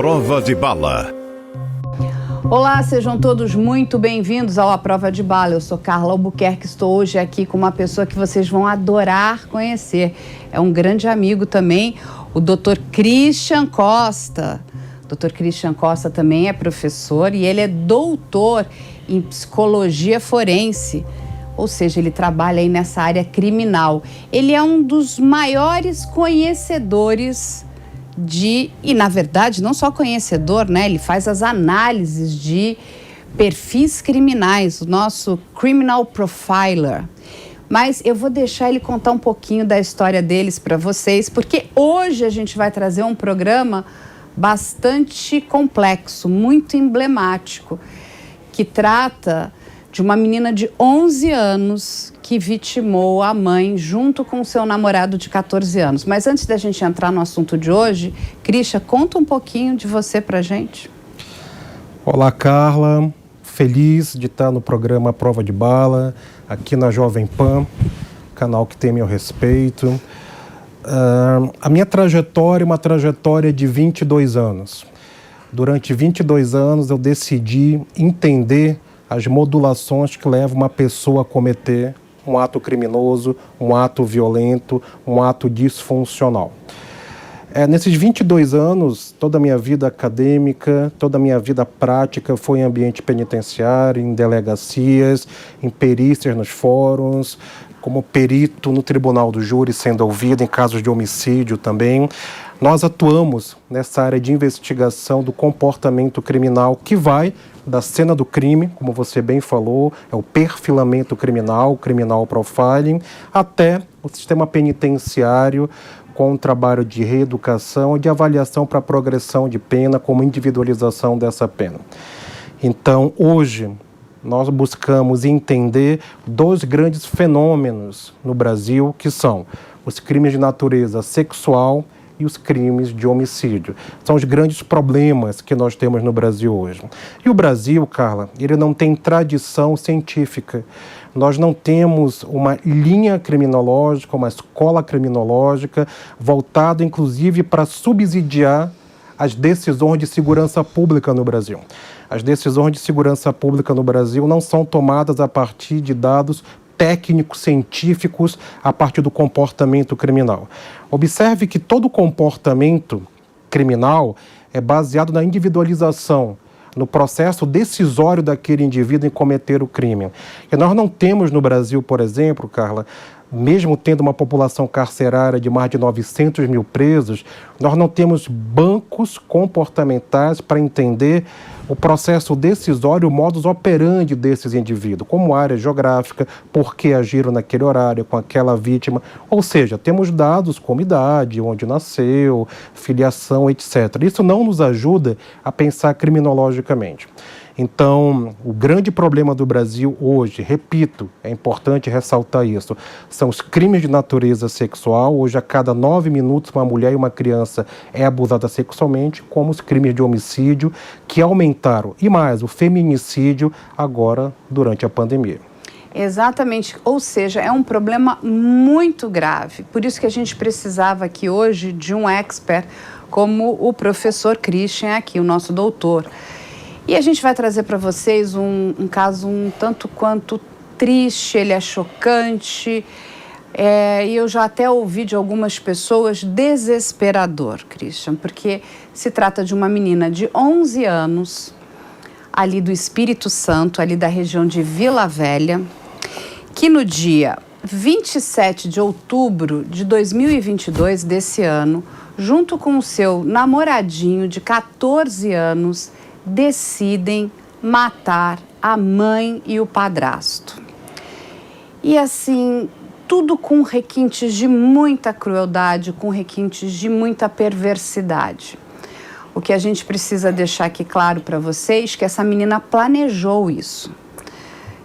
Prova de Bala. Olá, sejam todos muito bem-vindos ao A Prova de Bala. Eu sou Carla Albuquerque, estou hoje aqui com uma pessoa que vocês vão adorar conhecer. É um grande amigo também, o Dr. Christian Costa. Dr. Christian Costa também é professor e ele é doutor em psicologia forense. Ou seja, ele trabalha aí nessa área criminal. Ele é um dos maiores conhecedores e na verdade, não só conhecedor, né? Ele faz as análises de perfis criminais, o nosso criminal profiler. Mas eu vou deixar ele contar um pouquinho da história deles para vocês, porque hoje a gente vai trazer um programa bastante complexo, muito emblemático, que trata de uma menina de 11 anos que vitimou a mãe junto com seu namorado de 14 anos. Mas antes da gente entrar no assunto de hoje, Christian, conta um pouquinho de você pra gente. Olá, Carla. Feliz de estar no programa Prova de Bala, aqui na Jovem Pan, canal que tem meu respeito. A minha trajetória é uma trajetória de 22 anos. Durante 22 anos eu decidi entender as modulações que levam uma pessoa a cometer um ato criminoso, um ato violento, um ato disfuncional. Nesses 22 anos, toda a minha vida acadêmica, toda a minha vida prática foi em ambiente penitenciário, em delegacias, em perícias nos fóruns, como perito no tribunal do júri, sendo ouvido em casos de homicídio também. Nós atuamos nessa área de investigação do comportamento criminal que vai da cena do crime, como você bem falou, é o perfilamento criminal, o criminal profiling, até o sistema penitenciário com um trabalho de reeducação e de avaliação para progressão de pena, como individualização dessa pena. Então, hoje, nós buscamos entender dois grandes fenômenos no Brasil, que são os crimes de natureza sexual e os crimes de homicídio. São os grandes problemas que nós temos no Brasil hoje. E o Brasil, Carla, ele não tem tradição científica. Nós não temos uma linha criminológica, uma escola criminológica voltada, inclusive, para subsidiar as decisões de segurança pública no Brasil. As decisões de segurança pública no Brasil não são tomadas a partir de dados técnicos, científicos, a partir do comportamento criminal. Observe que todo comportamento criminal é baseado na individualização, no processo decisório daquele indivíduo em cometer o crime. E nós não temos no Brasil, por exemplo, Carla, mesmo tendo uma população carcerária de mais de 900 mil presos, nós não temos bancos comportamentais para entender o processo decisório, o modus operandi desses indivíduos, como área geográfica, por que agiram naquele horário com aquela vítima. Ou seja, temos dados como idade, onde nasceu, filiação, etc. Isso não nos ajuda a pensar criminologicamente. Então, o grande problema do Brasil hoje, repito, é importante ressaltar isso, são os crimes de natureza sexual. Hoje, a cada 9 minutos, uma mulher e uma criança é abusada sexualmente, como os crimes de homicídio, que aumentaram. E mais, o feminicídio agora, durante a pandemia. Exatamente, ou seja, é um problema muito grave. Por isso que a gente precisava aqui hoje de um expert como o professor Christian aqui, o nosso doutor. E a gente vai trazer para vocês um caso um tanto quanto triste, ele é chocante, e eu já até ouvi de algumas pessoas desesperador, Christian, porque se trata de uma menina de 11 anos, ali do Espírito Santo, ali da região de Vila Velha, que no dia 27 de outubro de 2022 desse ano, junto com o seu namoradinho de 14 anos, decidem matar a mãe e o padrasto. E assim, tudo com requintes de muita crueldade, com requintes de muita perversidade. O que a gente precisa deixar aqui claro para vocês é que essa menina planejou isso.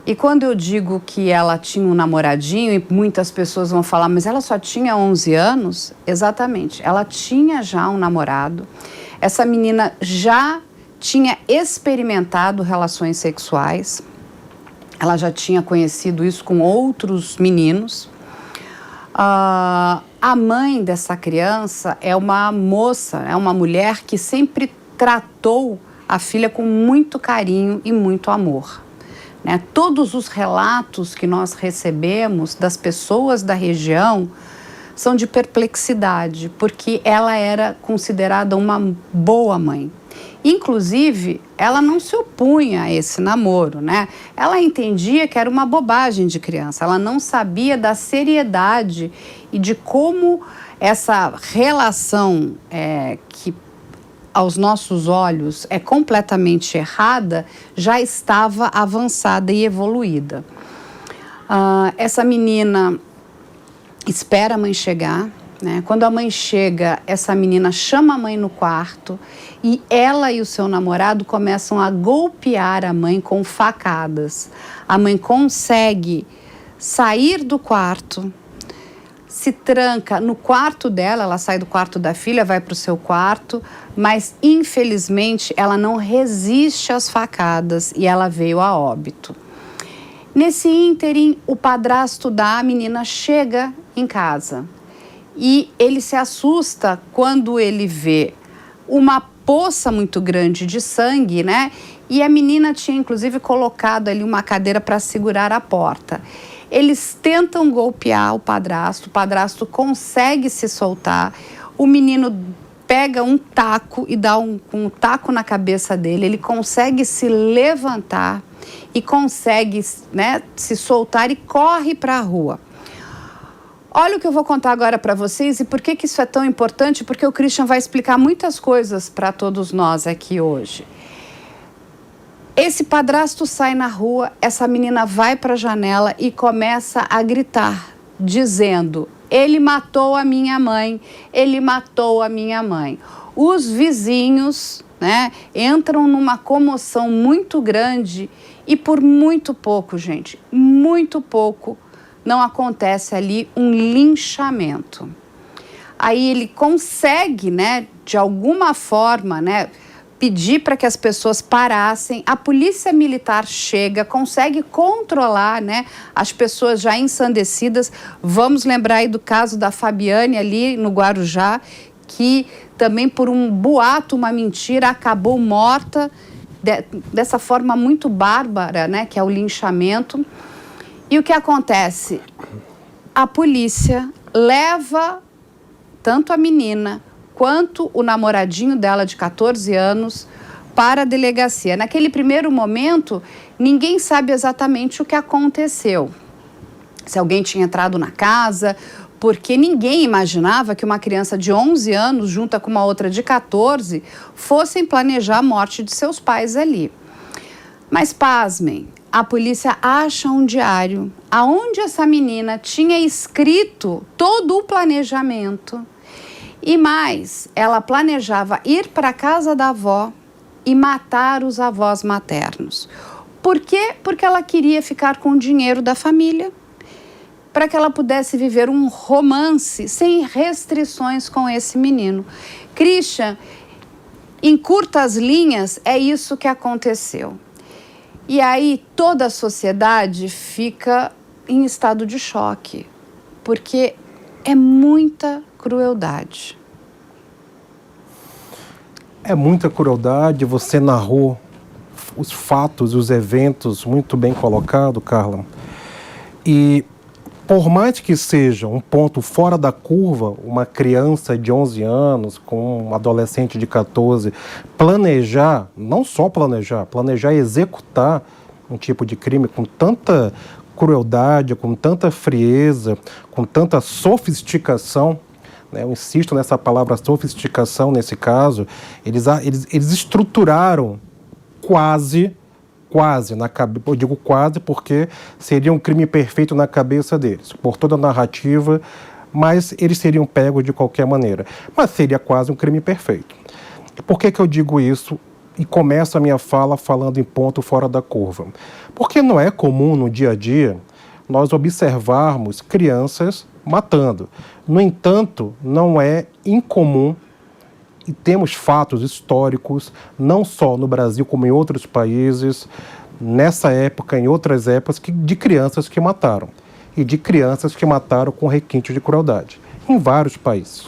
E quando eu digo que ela tinha um namoradinho, e muitas pessoas vão falar, mas ela só tinha 11 anos? Exatamente, ela tinha já um namorado. Essa menina já tinha experimentado relações sexuais, ela já tinha conhecido isso com outros meninos. A mãe dessa criança é uma moça, é uma mulher que sempre tratou a filha com muito carinho e muito amor. Né? Todos os relatos que nós recebemos das pessoas da região são de perplexidade, porque ela era considerada uma boa mãe. Inclusive, ela não se opunha a esse namoro, né? Ela entendia que era uma bobagem de criança, ela não sabia da seriedade e de como essa relação que aos nossos olhos é completamente errada, já estava avançada e evoluída. Essa menina espera a mãe chegar, né? Quando a mãe chega, essa menina chama a mãe no quarto e ela e o seu namorado começam a golpear a mãe com facadas. A mãe consegue sair do quarto, se tranca no quarto dela, ela sai do quarto da filha, vai para o seu quarto, mas infelizmente ela não resiste às facadas e ela veio a óbito. Nesse ínterim, o padrasto da menina chega em casa e ele se assusta quando ele vê uma poça muito grande de sangue, né? E a menina tinha inclusive colocado ali uma cadeira para segurar a porta. Eles tentam golpear o padrasto consegue se soltar, o menino pega um taco e dá um taco na cabeça dele, ele consegue se levantar e consegue, né, se soltar e corre para a rua. Olha o que eu vou contar agora para vocês e por que isso é tão importante, porque o Christian vai explicar muitas coisas para todos nós aqui hoje. Esse padrasto sai na rua, essa menina vai para a janela e começa a gritar, dizendo: ele matou a minha mãe, ele matou a minha mãe. Os vizinhos, né, entram numa comoção muito grande e por muito pouco, gente, muito pouco, não acontece ali um linchamento. Aí ele consegue, né, de alguma forma, né, pedir para que as pessoas parassem, a polícia militar chega, consegue controlar, né, as pessoas já ensandecidas. Vamos lembrar aí do caso da Fabiane ali no Guarujá, que também por um boato, uma mentira, acabou morta dessa forma muito bárbara, né, que é o linchamento. E o que acontece? A polícia leva tanto a menina quanto o namoradinho dela de 14 anos para a delegacia. Naquele primeiro momento, ninguém sabe exatamente o que aconteceu. Se alguém tinha entrado na casa, porque ninguém imaginava que uma criança de 11 anos, junto com uma outra de 14, fossem planejar a morte de seus pais ali. Mas, pasmem, a polícia acha um diário onde essa menina tinha escrito todo o planejamento. E mais, ela planejava ir para a casa da avó e matar os avós maternos. Por quê? Porque ela queria ficar com o dinheiro da família, para que ela pudesse viver um romance sem restrições com esse menino. Christian, em curtas linhas, é isso que aconteceu. E aí toda a sociedade fica em estado de choque, porque é muita crueldade. É muita crueldade, você narrou os fatos, os eventos muito bem colocado, Carla. E por mais que seja um ponto fora da curva, uma criança de 11 anos com um adolescente de 14, planejar, não só planejar e executar um tipo de crime com tanta crueldade, com tanta frieza, com tanta sofisticação, né? Eu insisto nessa palavra sofisticação nesse caso, eles estruturaram quase na cabeça, eu digo quase porque seria um crime perfeito na cabeça deles, por toda a narrativa, mas eles seriam pegos de qualquer maneira. Mas seria quase um crime perfeito. E por que eu digo isso e começo a minha fala falando em ponto fora da curva? Porque não é comum no dia a dia nós observarmos crianças matando. No entanto, não é incomum e temos fatos históricos, não só no Brasil como em outros países, nessa época, em outras épocas, de crianças que mataram. E de crianças que mataram com requinte de crueldade, em vários países.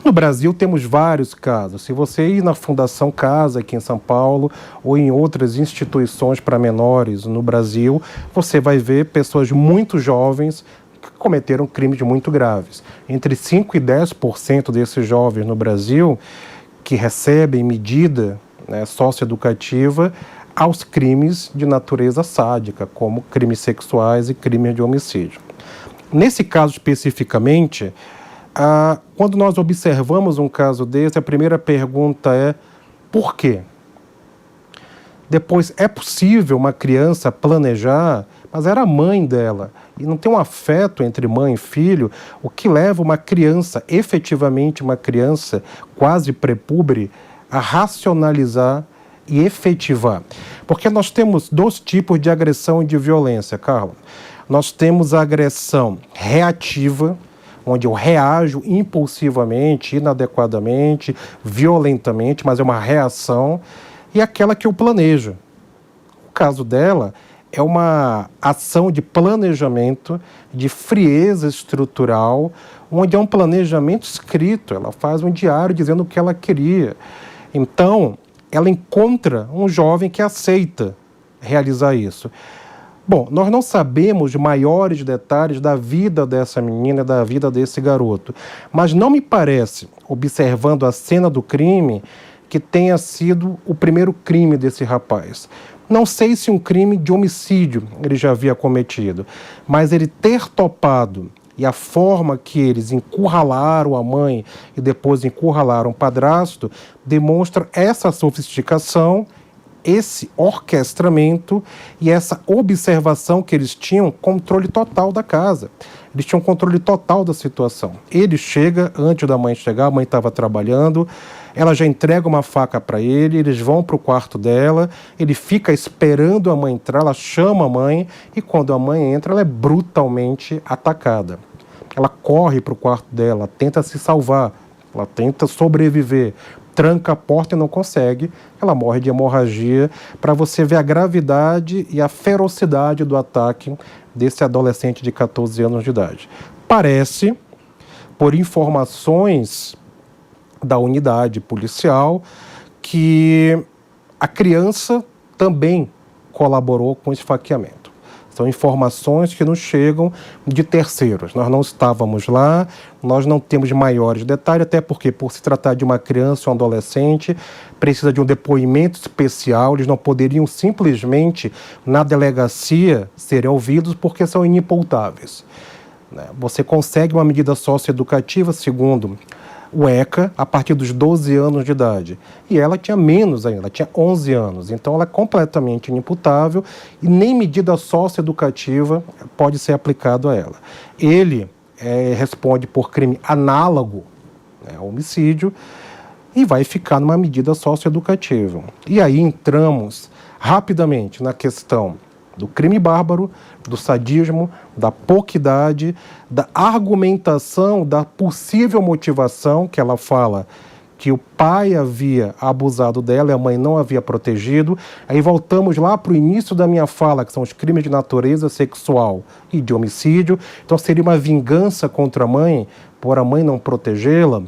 No Brasil temos vários casos. Se você ir na Fundação Casa, aqui em São Paulo, ou em outras instituições para menores no Brasil, você vai ver pessoas muito jovens que cometeram crimes muito graves. Entre 5% e 10% desses jovens no Brasil que recebem medida, né, socioeducativa aos crimes de natureza sádica, como crimes sexuais e crimes de homicídio. Nesse caso especificamente, quando nós observamos um caso desse, a primeira pergunta é: por quê? Depois, é possível uma criança planejar, mas era a mãe dela, e não tem um afeto entre mãe e filho, o que leva uma criança, efetivamente uma criança quase prepúbere, a racionalizar e efetivar. Porque nós temos dois tipos de agressão e de violência, Carla. Nós temos a agressão reativa, onde eu reajo impulsivamente, inadequadamente, violentamente, mas é uma reação, e aquela que eu planejo. O caso dela é uma ação de planejamento, de frieza estrutural, onde é um planejamento escrito. Ela faz um diário dizendo o que ela queria. Então, ela encontra um jovem que aceita realizar isso. Bom, nós não sabemos maiores detalhes da vida dessa menina, da vida desse garoto, mas não me parece, observando a cena do crime, que tenha sido o primeiro crime desse rapaz. Não sei se um crime de homicídio ele já havia cometido, mas ele ter topado e a forma que eles encurralaram a mãe e depois encurralaram o padrasto demonstra essa sofisticação, esse orquestramento e essa observação que eles tinham controle total da casa. Eles tinham controle total da situação. Ele chega, antes da mãe chegar, a mãe estava trabalhando, ela já entrega uma faca para ele, eles vão para o quarto dela, ele fica esperando a mãe entrar, ela chama a mãe e quando a mãe entra, ela é brutalmente atacada. Ela corre para o quarto dela, tenta se salvar, ela tenta sobreviver, tranca a porta e não consegue, ela morre de hemorragia, para você ver a gravidade e a ferocidade do ataque desse adolescente de 14 anos de idade. Parece, por informações da unidade policial, que a criança também colaborou com o esfaqueamento. São informações que nos chegam de terceiros. Nós não estávamos lá, nós não temos maiores detalhes, até porque, por se tratar de uma criança ou um adolescente, precisa de um depoimento especial, eles não poderiam simplesmente, na delegacia, serem ouvidos porque são inimputáveis. Você consegue uma medida socioeducativa, segundo o ECA, a partir dos 12 anos de idade. E ela tinha menos ainda, ela tinha 11 anos. Então, ela é completamente inimputável e nem medida socioeducativa pode ser aplicada a ela. Ele responde por crime análogo ao homicídio e vai ficar numa medida socioeducativa. E aí entramos rapidamente na questão do crime bárbaro, do sadismo, da pouca idade, da argumentação, da possível motivação, que ela fala que o pai havia abusado dela e a mãe não havia protegido. Aí voltamos lá para o início da minha fala, que são os crimes de natureza sexual e de homicídio. Então seria uma vingança contra a mãe, por a mãe não protegê-la.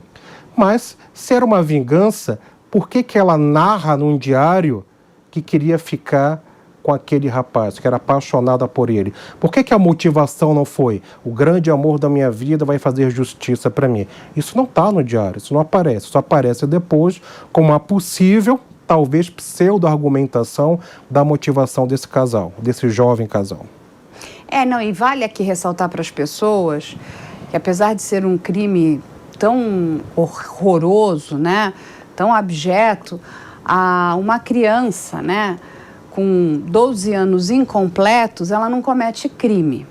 Mas, se era uma vingança, por que ela narra num diário que queria ficar com aquele rapaz, que era apaixonada por ele? Por que a motivação não foi: o grande amor da minha vida vai fazer justiça para mim? Isso não está no diário, isso não aparece. Só aparece depois como uma possível, talvez pseudo-argumentação da motivação desse casal, desse jovem casal. E vale aqui ressaltar para as pessoas que, apesar de ser um crime tão horroroso, né, tão abjeto, uma criança, né, com 12 anos incompletos, ela não comete crime,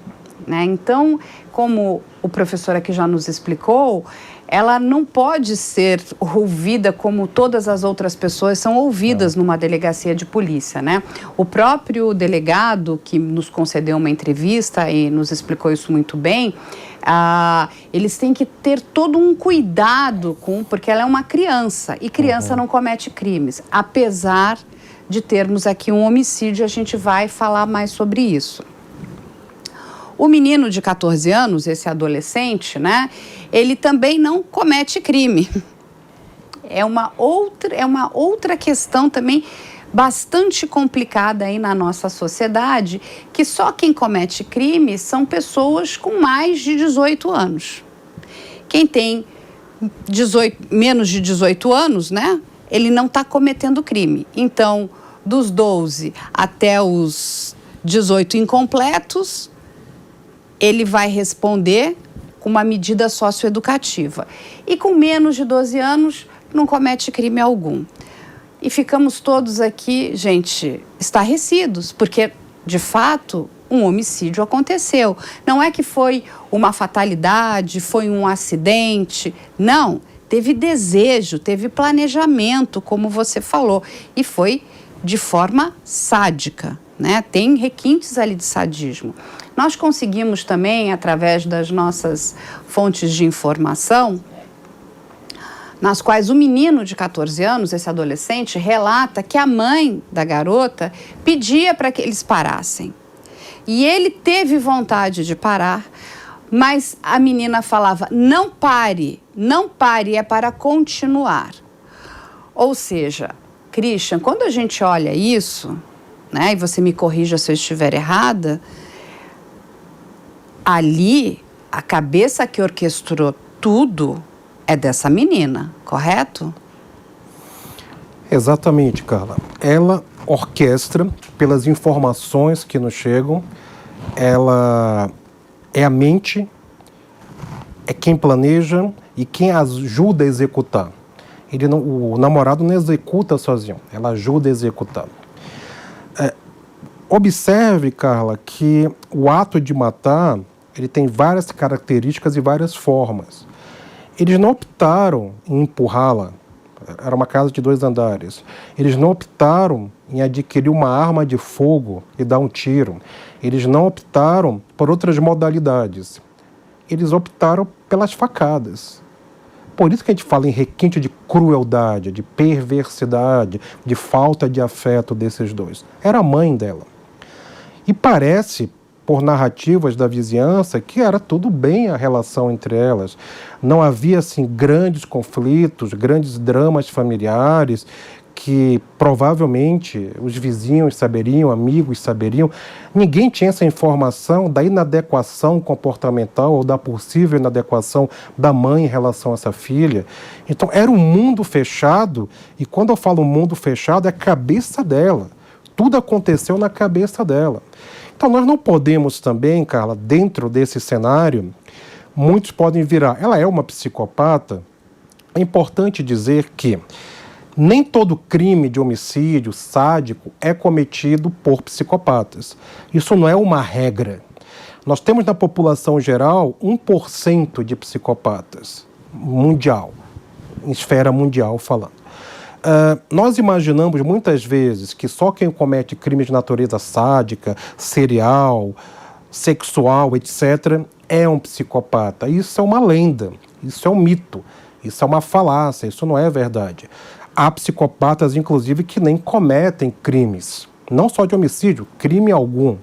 né? Então, como o professor aqui já nos explicou, ela não pode ser ouvida como todas as outras pessoas são ouvidas numa delegacia de polícia, né? O próprio delegado que nos concedeu uma entrevista e nos explicou isso muito bem, eles têm que ter todo um cuidado porque ela é uma criança e criança não comete crimes, apesar de termos aqui um homicídio. A gente vai falar mais sobre isso. O menino de 14 anos, esse adolescente, né, ele também não comete crime. É uma outra questão também bastante complicada aí na nossa sociedade, que só quem comete crime são pessoas com mais de 18 anos. Quem tem menos de 18 anos, né, ele não está cometendo crime. Então, dos 12 até os 18 incompletos, ele vai responder com uma medida socioeducativa. E com menos de 12 anos, não comete crime algum. E ficamos todos aqui, gente, estarrecidos, porque, de fato, um homicídio aconteceu. Não é que foi uma fatalidade, foi um acidente. Não, teve desejo, teve planejamento, como você falou, e foi de forma sádica, né? Tem requintes ali de sadismo. Nós conseguimos também, através das nossas fontes de informação, nas quais o menino de 14 anos, esse adolescente, relata que a mãe da garota pedia para que eles parassem. E ele teve vontade de parar, mas a menina falava, não pare, é para continuar. Ou seja, Christian, quando a gente olha isso, né, e você me corrija se eu estiver errada, ali, a cabeça que orquestrou tudo é dessa menina, correto? Exatamente, Carla. Ela orquestra pelas informações que nos chegam, ela é a mente, é quem planeja e quem ajuda a executar. O namorado não executa sozinho, ela ajuda a executar. Observe, Carla, que o ato de matar, ele tem várias características e várias formas. Eles não optaram em empurrá-la, era uma casa de 2 andares. Eles não optaram em adquirir uma arma de fogo e dar um tiro. Eles não optaram por outras modalidades. Eles optaram pelas facadas. Por isso que a gente fala em requinte de crueldade, de perversidade, de falta de afeto desses dois. Era a mãe dela. E parece, por narrativas da vizinhança, que era tudo bem a relação entre elas. Não havia, assim, grandes conflitos, grandes dramas familiares, que provavelmente os vizinhos saberiam, amigos saberiam. Ninguém tinha essa informação da inadequação comportamental ou da possível inadequação da mãe em relação a essa filha. Então, era um mundo fechado, e quando eu falo mundo fechado, é a cabeça dela. Tudo aconteceu na cabeça dela. Então, nós não podemos também, Carla, dentro desse cenário, muitos podem virar. Ela é uma psicopata. É importante dizer que nem todo crime de homicídio sádico é cometido por psicopatas. Isso não é uma regra. Nós temos na população geral 1% de psicopatas mundial, em esfera mundial falando. Nós imaginamos muitas vezes que só quem comete crimes de natureza sádica, serial, sexual, etc., é um psicopata. Isso é uma lenda, isso é um mito, isso é uma falácia, isso não é verdade. Há psicopatas, inclusive, que nem cometem crimes, não só de homicídio, crime algum.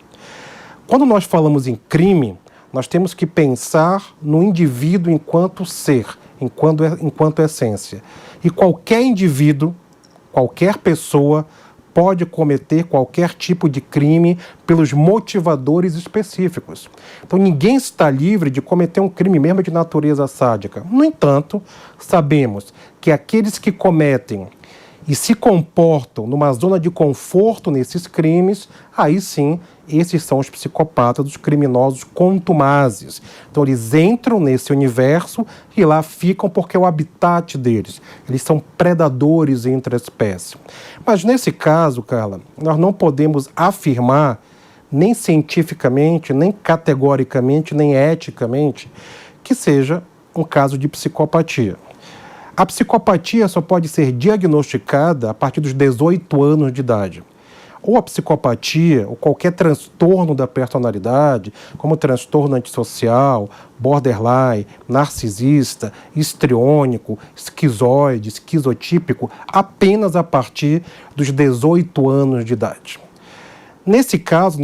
Quando nós falamos em crime, nós temos que pensar no indivíduo enquanto ser, enquanto essência. E qualquer indivíduo, qualquer pessoa, pode cometer qualquer tipo de crime pelos motivadores específicos. Então, ninguém está livre de cometer um crime mesmo de natureza sádica. No entanto, sabemos que aqueles que cometem e se comportam numa zona de conforto nesses crimes, aí sim, esses são os psicopatas, os criminosos contumazes. Então, eles entram nesse universo e lá ficam porque é o habitat deles. Eles são predadores entre as espécies. Mas, nesse caso, Carla, nós não podemos afirmar, nem cientificamente, nem categoricamente, nem eticamente, que seja um caso de psicopatia. A psicopatia só pode ser diagnosticada a partir dos 18 anos de idade. Ou a psicopatia, ou qualquer transtorno da personalidade, como transtorno antissocial, borderline, narcisista, histriônico, esquizoide, esquizotípico, apenas a partir dos 18 anos de idade. Nesse caso,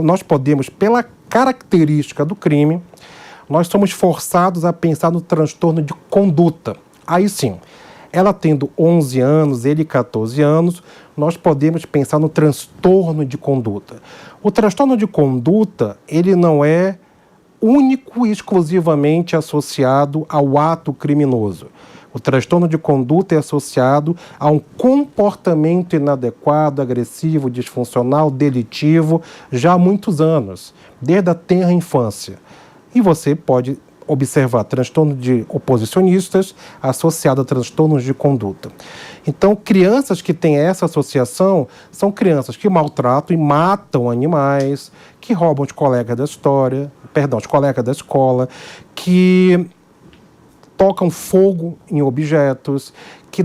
nós podemos, pela característica do crime, nós somos forçados a pensar no transtorno de conduta. Aí sim, ela tendo 11 anos, ele 14 anos, nós podemos pensar no transtorno de conduta. O transtorno de conduta, ele não é único e exclusivamente associado ao ato criminoso. O transtorno de conduta é associado a um comportamento inadequado, agressivo, disfuncional, delitivo, já há muitos anos, desde a tenra infância. E você pode observar transtorno de oposicionistas associado a transtornos de conduta. Então, crianças que têm essa associação são crianças que maltratam e matam animais, que roubam os colegas os colegas da escola, que tocam fogo em objetos, que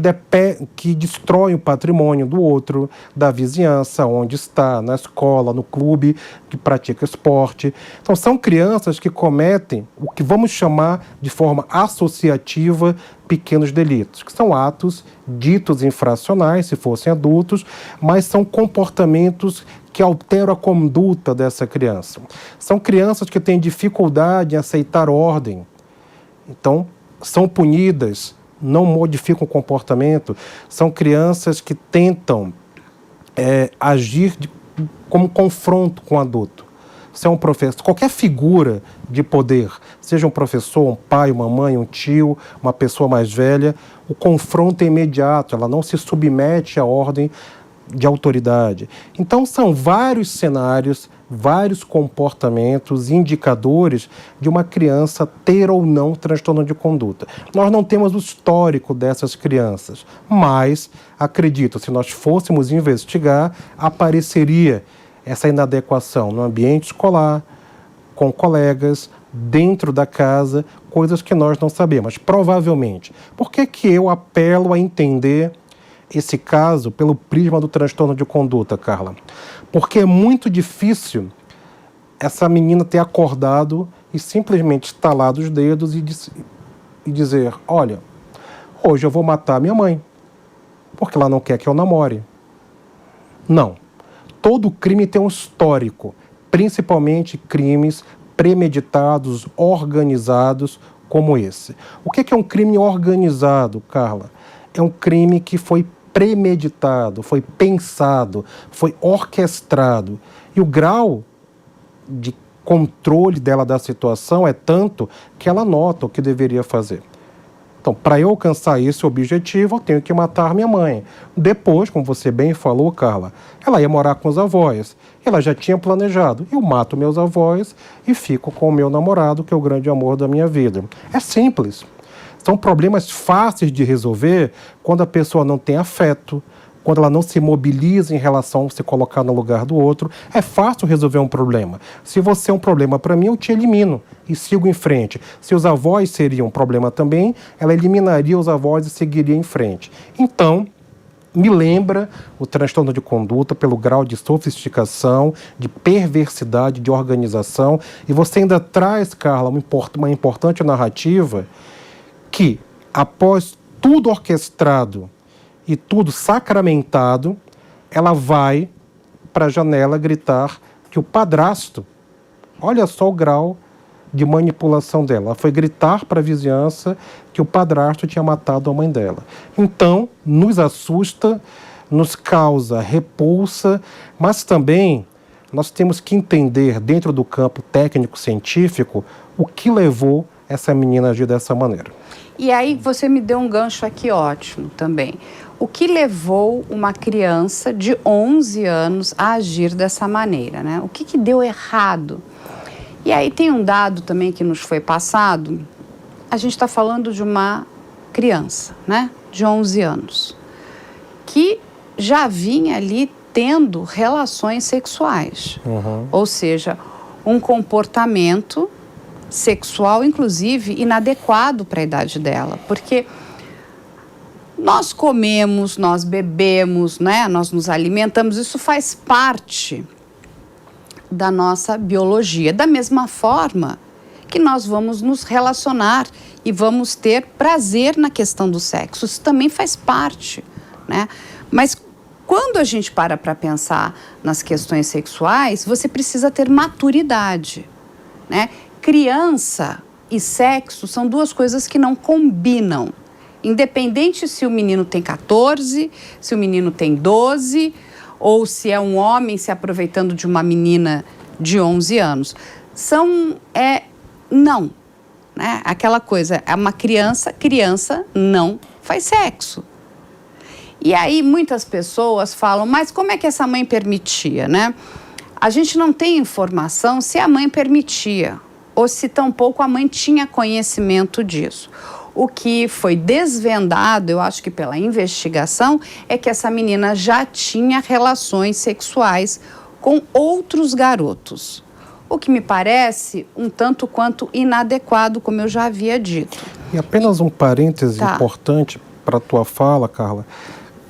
destroem o patrimônio do outro, da vizinhança, onde está, na escola, no clube, que pratica esporte. Então, são crianças que cometem o que vamos chamar de forma associativa pequenos delitos, que são atos ditos infracionais, se fossem adultos, mas são comportamentos que alteram a conduta dessa criança. São crianças que têm dificuldade em aceitar ordem. Então, são punidas, não modificam o comportamento, são crianças que tentam agir como confronto com o adulto. Se é um professor, qualquer figura de poder, seja um professor, um pai, uma mãe, um tio, uma pessoa mais velha, o confronto é imediato, ela não se submete à ordem de autoridade. Então, são vários cenários, vários comportamentos, indicadores de uma criança ter ou não transtorno de conduta. Nós não temos o histórico dessas crianças, mas, acredito, se nós fôssemos investigar, apareceria essa inadequação no ambiente escolar, com colegas, dentro da casa, coisas que nós não sabemos. Provavelmente. Por que eu apelo a entender esse caso pelo prisma do transtorno de conduta, Carla? Porque é muito difícil essa menina ter acordado e simplesmente estalar os dedos e dizer, olha, hoje eu vou matar minha mãe, porque ela não quer que eu namore. Não. Todo crime tem um histórico, principalmente crimes premeditados, organizados como esse. O que é um crime organizado, Carla? É um crime que foi premeditado, foi pensado, foi orquestrado. E o grau de controle dela da situação é tanto que ela nota o que deveria fazer. Então, para eu alcançar esse objetivo, eu tenho que matar minha mãe. Depois, como você bem falou, Carla, ela ia morar com os avós. Ela já tinha planejado. Eu mato meus avós e fico com o meu namorado, que é o grande amor da minha vida. É simples. São problemas fáceis de resolver quando a pessoa não tem afeto, quando ela não se mobiliza em relação a se colocar no lugar do outro. É fácil resolver um problema. Se você é um problema para mim, eu te elimino e sigo em frente. Se os avós seriam um problema também, ela eliminaria os avós e seguiria em frente. Então, me lembra o transtorno de conduta pelo grau de sofisticação, de perversidade, de organização. E você ainda traz, Carla, uma importante narrativa que, após tudo orquestrado e tudo sacramentado, ela vai para a janela gritar que o padrasto, olha só o grau de manipulação dela, ela foi gritar para a vizinhança que o padrasto tinha matado a mãe dela. Então, nos assusta, nos causa repulsa, mas também nós temos que entender, dentro do campo técnico-científico, o que levou essa menina a agir dessa maneira. E aí você me deu um gancho aqui ótimo também. O que levou uma criança de 11 anos a agir dessa maneira, né? O que deu errado? E aí tem um dado também que nos foi passado. A gente está falando de uma criança, né? De 11 anos, que já vinha ali tendo relações sexuais. Ou seja, um comportamento sexual, inclusive, inadequado para a idade dela. Porque nós comemos, nós bebemos, né? Nós nos alimentamos, isso faz parte da nossa biologia. Da mesma forma que nós vamos nos relacionar e vamos ter prazer na questão do sexo. Isso também faz parte, né? Mas quando a gente para pensar nas questões sexuais, você precisa ter maturidade. né? Criança e sexo são duas coisas que não combinam. Independente se o menino tem 14, se o menino tem 12, ou se é um homem se aproveitando de uma menina de 11 anos. Não, né? Aquela coisa, é uma criança não faz sexo. E aí muitas pessoas falam, mas como é que essa mãe permitia, né? A gente não tem informação se a mãe permitia, ou se tampouco a mãe tinha conhecimento disso. O que foi desvendado, eu acho que pela investigação, é que essa menina já tinha relações sexuais com outros garotos. O que me parece um tanto quanto inadequado, como eu já havia dito. E apenas um parêntese importante para a tua fala, Carla.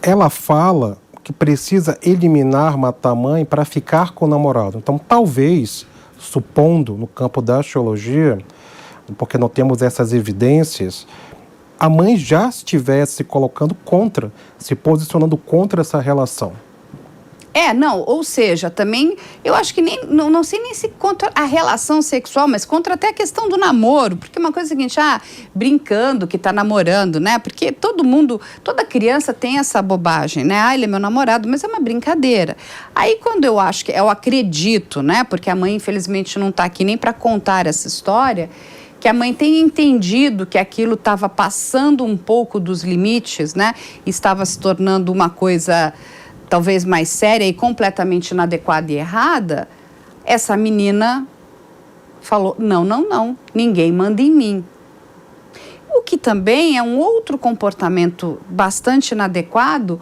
Ela fala que precisa eliminar, matar a mãe para ficar com o namorado. Então, talvez, supondo no campo da astrologia, porque não temos essas evidências, a mãe já estivesse se colocando contra, se posicionando contra essa relação. Ou seja, também, eu acho que não sei nem se contra a relação sexual, mas contra até a questão do namoro, porque uma coisa é a seguinte, brincando que tá namorando, né? Porque toda criança tem essa bobagem, né? Ele é meu namorado, mas é uma brincadeira. Aí quando eu acredito, né? Porque a mãe infelizmente não tá aqui nem para contar essa história, que a mãe tenha entendido que aquilo estava passando um pouco dos limites, né? Estava se tornando uma coisa talvez mais séria e completamente inadequada e errada, essa menina falou, não, ninguém manda em mim. O que também é um outro comportamento bastante inadequado,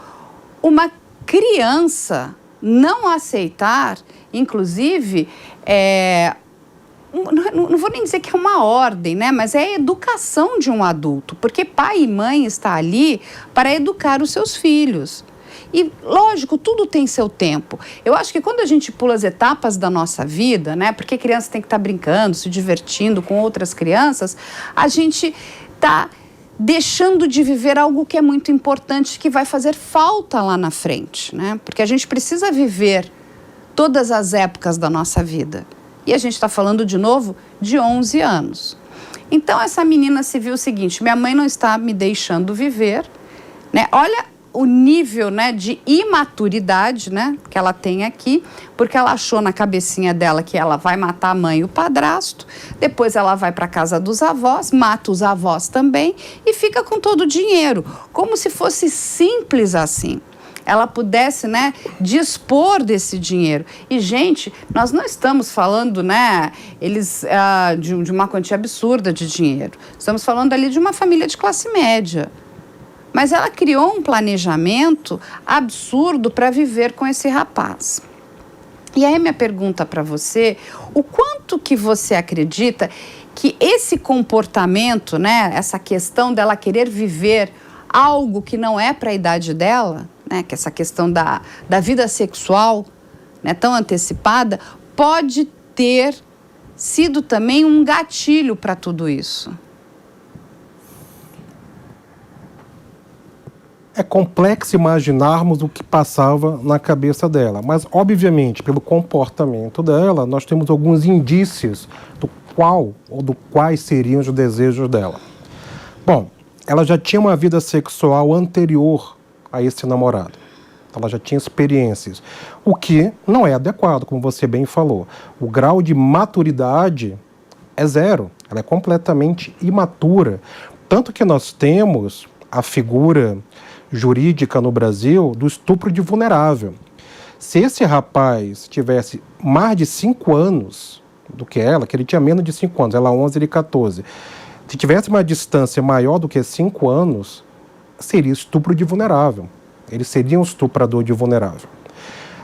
uma criança não aceitar, inclusive, não vou nem dizer que é uma ordem, né? Mas é a educação de um adulto, porque pai e mãe está ali para educar os seus filhos. E, lógico, tudo tem seu tempo. Eu acho que quando a gente pula as etapas da nossa vida, né? Porque criança tem que estar brincando, se divertindo com outras crianças, a gente está deixando de viver algo que é muito importante, que vai fazer falta lá na frente, né? Porque a gente precisa viver todas as épocas da nossa vida. E a gente está falando, de novo, de 11 anos. Então, essa menina se viu o seguinte, minha mãe não está me deixando viver, né? Olha o nível, né, de imaturidade, né, que ela tem aqui, porque ela achou na cabecinha dela que ela vai matar a mãe e o padrasto, depois ela vai para a casa dos avós, mata os avós também e fica com todo o dinheiro, como se fosse simples assim. Ela pudesse, né, dispor desse dinheiro. E, gente, nós não estamos falando, né, de uma quantia absurda de dinheiro. Estamos falando ali de uma família de classe média. Mas ela criou um planejamento absurdo para viver com esse rapaz. E aí minha pergunta para você, o quanto que você acredita que esse comportamento, né, essa questão dela querer viver algo que não é para a idade dela, né, que essa questão da vida sexual, né, tão antecipada, pode ter sido também um gatilho para tudo isso? É complexo imaginarmos o que passava na cabeça dela, mas, obviamente, pelo comportamento dela, nós temos alguns indícios do quais seriam os desejos dela. Bom, ela já tinha uma vida sexual anterior a esse namorado. Ela já tinha experiências, o que não é adequado, como você bem falou. O grau de maturidade é zero, ela é completamente imatura. Tanto que nós temos a figura jurídica no Brasil do estupro de vulnerável. Se esse rapaz tivesse mais de 5 anos do que ela, que ele tinha menos de 5 anos, ela 11, ele 14, se tivesse uma distância maior do que 5 anos, seria estupro de vulnerável. Ele seria um estuprador de vulnerável.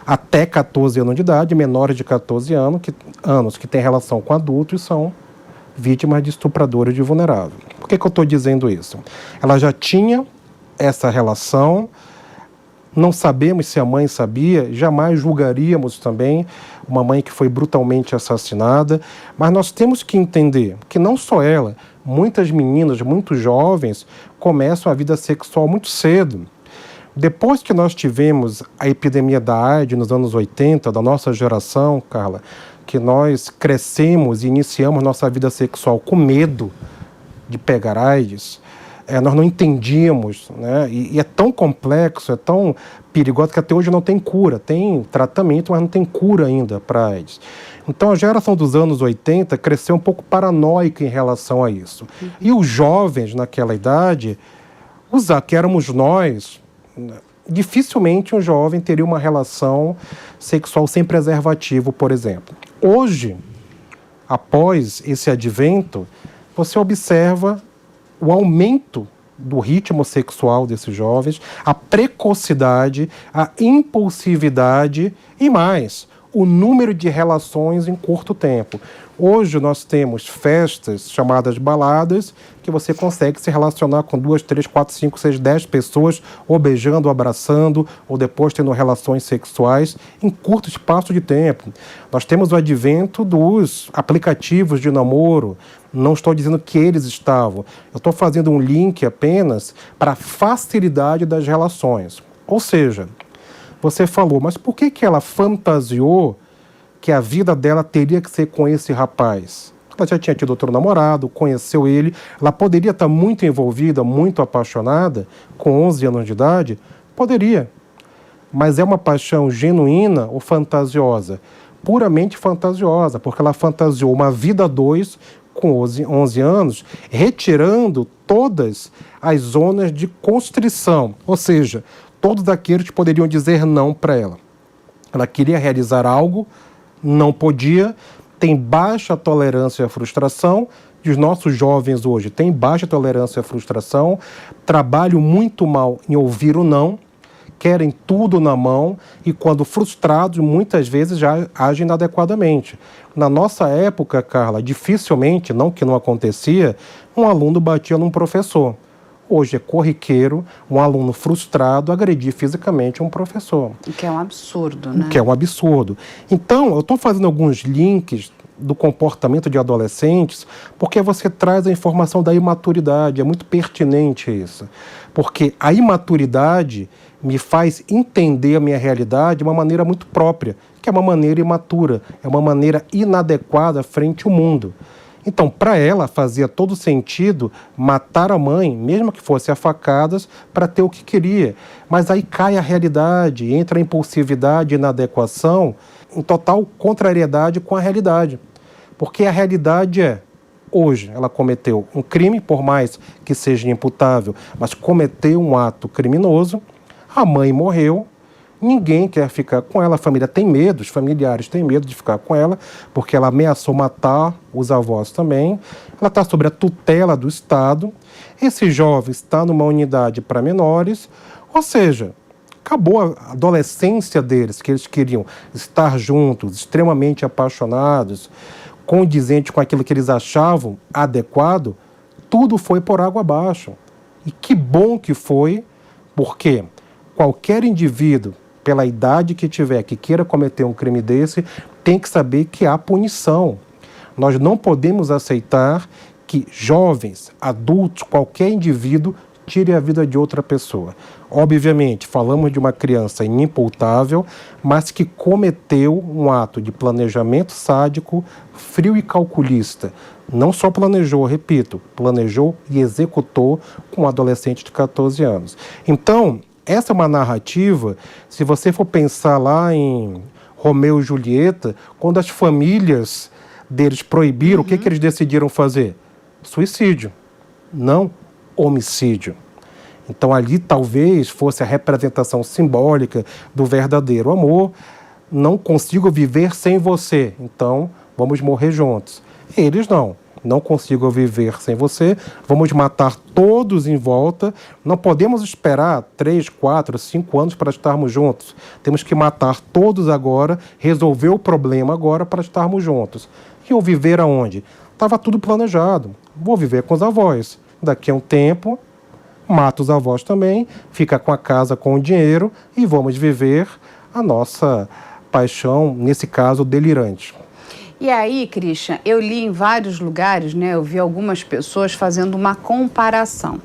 Até 14 anos de idade, menores de 14 anos que têm relação com adultos são vítimas de estupradores de vulnerável. Por que eu estou dizendo isso? Ela já tinha essa relação, não sabemos se a mãe sabia, jamais julgaríamos também uma mãe que foi brutalmente assassinada, mas nós temos que entender que não só ela, muitas meninas, muitos jovens começam a vida sexual muito cedo. Depois que nós tivemos a epidemia da AIDS nos anos 80, da nossa geração, Carla, que nós crescemos e iniciamos nossa vida sexual com medo de pegar AIDS, nós não entendíamos, né? E é tão complexo, é tão perigoso que até hoje não tem cura. Tem tratamento, mas não tem cura ainda para AIDS. Então a geração dos anos 80 cresceu um pouco paranoica em relação a isso. E os jovens naquela idade, que éramos nós, dificilmente um jovem teria uma relação sexual sem preservativo, por exemplo. Hoje, após esse advento, você observa o aumento do ritmo sexual desses jovens, a precocidade, a impulsividade e mais, o número de relações em curto tempo. Hoje nós temos festas chamadas baladas, que você consegue se relacionar com 2, 3, 4, 5, 6, 10 pessoas, ou beijando, ou abraçando, ou depois tendo relações sexuais em curto espaço de tempo. Nós temos o advento dos aplicativos de namoro. Não estou dizendo que eles estavam. Eu estou fazendo um link apenas para a facilidade das relações. Ou seja, você falou, mas por que ela fantasiou que a vida dela teria que ser com esse rapaz? Ela já tinha tido outro namorado, conheceu ele, ela poderia estar muito envolvida, muito apaixonada, com 11 anos de idade? Poderia. Mas é uma paixão genuína ou fantasiosa? Puramente fantasiosa, porque ela fantasiou uma vida a dois com 11 anos, retirando todas as zonas de constrição, ou seja, todos aqueles que poderiam dizer não para ela. Ela queria realizar algo, não podia, tem baixa tolerância à frustração, e os nossos jovens hoje têm baixa tolerância à frustração, trabalham muito mal em ouvir o não, querem tudo na mão e, quando frustrados, muitas vezes já agem inadequadamente. Na nossa época, Carla, dificilmente, não que não acontecia, um aluno batia num professor. Hoje é corriqueiro um aluno frustrado agredir fisicamente um professor. O que é um absurdo, né? O que é um absurdo. Então, eu estou fazendo alguns links do comportamento de adolescentes, porque você traz a informação da imaturidade, é muito pertinente isso. Porque a imaturidade me faz entender a minha realidade de uma maneira muito própria, que é uma maneira imatura, é uma maneira inadequada frente ao mundo. Então, para ela, fazia todo sentido matar a mãe, mesmo que fosse a facadas, para ter o que queria. Mas aí cai a realidade, entra a impulsividade, a inadequação, em total contrariedade com a realidade. Porque a realidade é, hoje, ela cometeu um crime, por mais que seja imputável, mas cometeu um ato criminoso, a mãe morreu, ninguém quer ficar com ela, a família tem medo, os familiares têm medo de ficar com ela, porque ela ameaçou matar os avós também, ela está sob a tutela do Estado, esse jovem está numa unidade para menores, ou seja, acabou a adolescência deles, que eles queriam estar juntos, extremamente apaixonados, condizente com aquilo que eles achavam adequado, tudo foi por água abaixo. E que bom que foi, porque qualquer indivíduo, pela idade que tiver, que queira cometer um crime desse, tem que saber que há punição. Nós não podemos aceitar que jovens, adultos, qualquer indivíduo, tire a vida de outra pessoa. Obviamente, falamos de uma criança inimputável, mas que cometeu um ato de planejamento sádico, frio e calculista. Não só planejou, repito, planejou e executou com um adolescente de 14 anos. Então, essa é uma narrativa, se você for pensar lá em Romeu e Julieta, quando as famílias deles proibiram, o que eles decidiram fazer? Suicídio, não homicídio. Então ali talvez fosse a representação simbólica do verdadeiro amor. Não consigo viver sem você, então vamos morrer juntos. Eles não consigo viver sem você, vamos matar todos em volta, não podemos esperar 3, 4, 5 anos para estarmos juntos. Temos que matar todos agora, resolver o problema agora para estarmos juntos. E eu viver aonde? Estava tudo planejado. Vou viver com os avós. Daqui a um tempo, mato os avós também, fica com a casa, com o dinheiro e vamos viver a nossa paixão, nesse caso, delirante. E aí, Christian, eu li em vários lugares, né? Eu vi algumas pessoas fazendo uma comparação.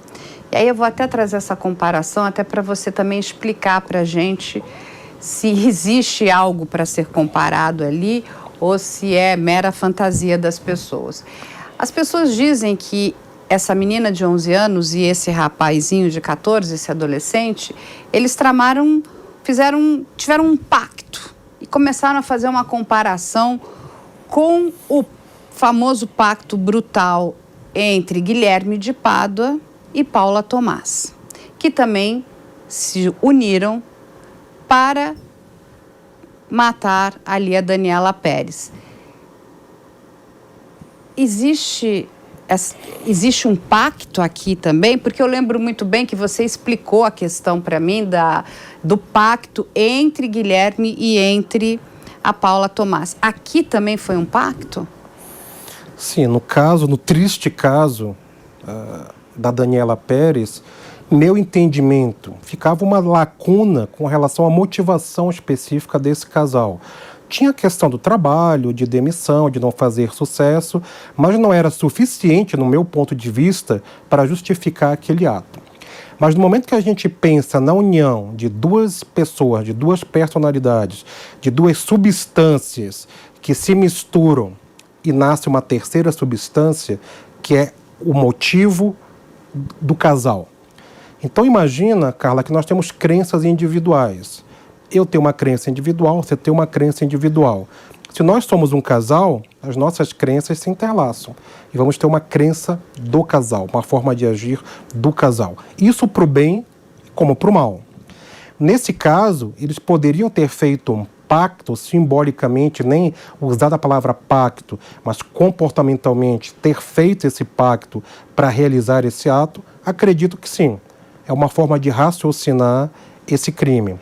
E aí eu vou até trazer essa comparação até para você também explicar para a gente se existe algo para ser comparado ali ou se é mera fantasia das pessoas. As pessoas dizem que essa menina de 11 anos e esse rapazinho de 14, esse adolescente, eles tiveram um pacto e começaram a fazer uma comparação com o famoso pacto brutal entre Guilherme de Pádua e Paula Tomás, que também se uniram para matar ali a Daniela Pérez. Existe um pacto aqui também, porque eu lembro muito bem que você explicou a questão para mim do pacto entre Guilherme e entre a Paula Tomás. Aqui também foi um pacto? Sim, no triste caso da Daniela Pérez, meu entendimento, ficava uma lacuna com relação à motivação específica desse casal. Tinha a questão do trabalho, de demissão, de não fazer sucesso, mas não era suficiente, no meu ponto de vista, para justificar aquele ato. Mas no momento que a gente pensa na união de duas pessoas, de duas personalidades, de duas substâncias que se misturam e nasce uma terceira substância, que é o motivo do casal. Então imagina, Carla, que nós temos crenças individuais. Eu tenho uma crença individual, você tem uma crença individual. Se nós somos um casal, as nossas crenças se interlaçam. E vamos ter uma crença do casal, uma forma de agir do casal. Isso para o bem como para o mal. Nesse caso, eles poderiam ter feito um pacto, simbolicamente, nem usar a palavra pacto, mas comportamentalmente, ter feito esse pacto para realizar esse ato. Acredito que sim. É uma forma de raciocinar esse crime.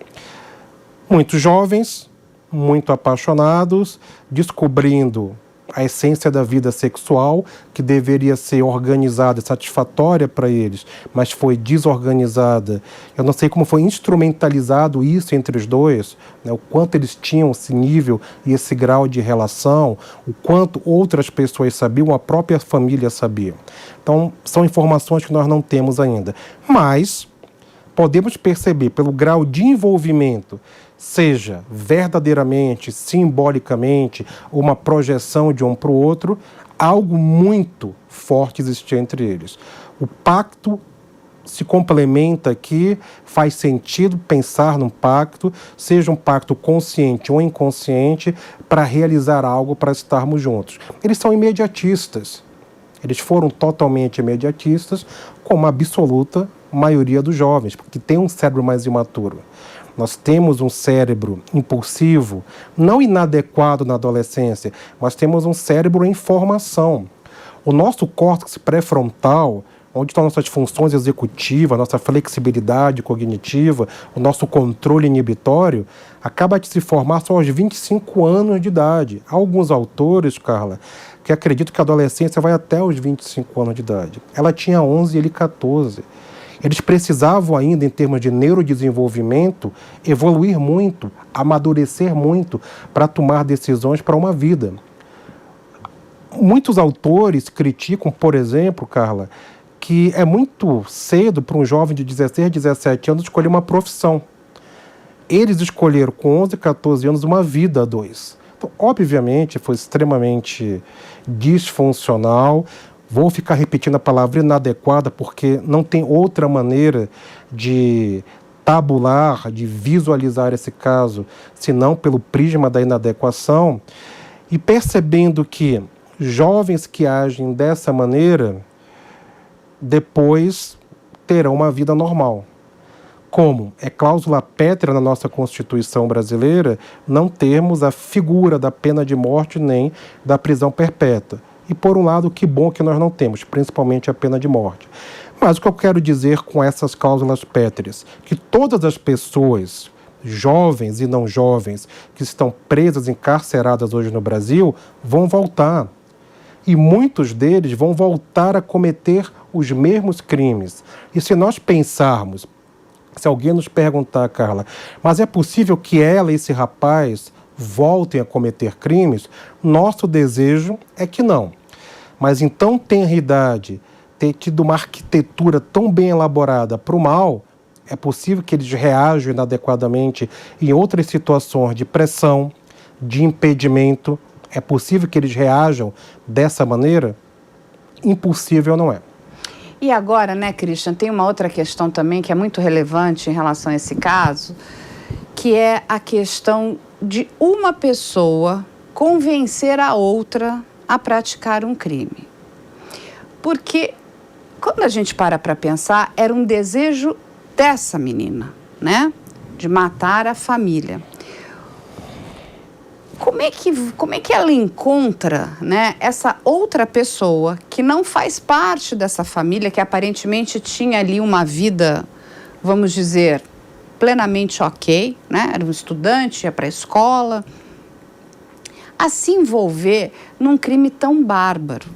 Muitos jovens, muito apaixonados, descobrindo a essência da vida sexual, que deveria ser organizada e satisfatória para eles, mas foi desorganizada. Eu não sei como foi instrumentalizado isso entre os dois, né? O quanto eles tinham esse nível e esse grau de relação, o quanto outras pessoas sabiam, a própria família sabia. Então, são informações que nós não temos ainda. Mas podemos perceber pelo grau de envolvimento, seja verdadeiramente, simbolicamente, uma projeção de um para o outro, algo muito forte existia entre eles. O pacto se complementa aqui, faz sentido pensar num pacto, seja um pacto consciente ou inconsciente, para realizar algo, para estarmos juntos. Eles são imediatistas. Eles foram totalmente imediatistas, como a absoluta maioria dos jovens, porque tem um cérebro mais imaturo. Nós temos um cérebro impulsivo, não inadequado na adolescência, mas temos um cérebro em formação. O nosso córtex pré-frontal, onde estão nossas funções executivas, nossa flexibilidade cognitiva, o nosso controle inibitório, acaba de se formar só aos 25 anos de idade. Há alguns autores, Carla, que acreditam que a adolescência vai até os 25 anos de idade. Ela tinha 11 e ele 14. Eles precisavam ainda, em termos de neurodesenvolvimento, evoluir muito, amadurecer muito para tomar decisões para uma vida. Muitos autores criticam, por exemplo, Carla, que é muito cedo para um jovem de 16, 17 anos escolher uma profissão. Eles escolheram com 11, 14 anos uma vida a dois. Então, obviamente, foi extremamente disfuncional. Vou ficar repetindo a palavra inadequada porque não tem outra maneira de tabular, de visualizar esse caso, senão pelo prisma da inadequação. E percebendo que jovens que agem dessa maneira, depois terão uma vida normal. Como é cláusula pétrea na nossa Constituição brasileira não termos a figura da pena de morte nem da prisão perpétua. E, por um lado, que bom que nós não temos, principalmente a pena de morte. Mas o que eu quero dizer com essas cláusulas pétreas? Que todas as pessoas, jovens e não jovens, que estão presas, encarceradas hoje no Brasil, vão voltar. E muitos deles vão voltar a cometer os mesmos crimes. E se nós pensarmos, se alguém nos perguntar, Carla, mas é possível que ela e esse rapaz voltem a cometer crimes? Nosso desejo é que não. Mas então tenra idade, ter tido uma arquitetura tão bem elaborada para o mal, é possível que eles reajam inadequadamente em outras situações de pressão, de impedimento, É possível que eles reajam dessa maneira? Impossível não é. E agora, né, Christian, tem uma outra questão também que é muito relevante em relação a esse caso, que é a questão de uma pessoa convencer a outra a praticar um crime. Porque, quando a gente para pensar, era um desejo dessa menina, né, de matar a família. Como é que ela encontra, né, essa outra pessoa que não faz parte dessa família, que aparentemente tinha ali uma vida, vamos dizer, plenamente ok, né? Era um estudante, ia para a escola, a se envolver num crime tão bárbaro?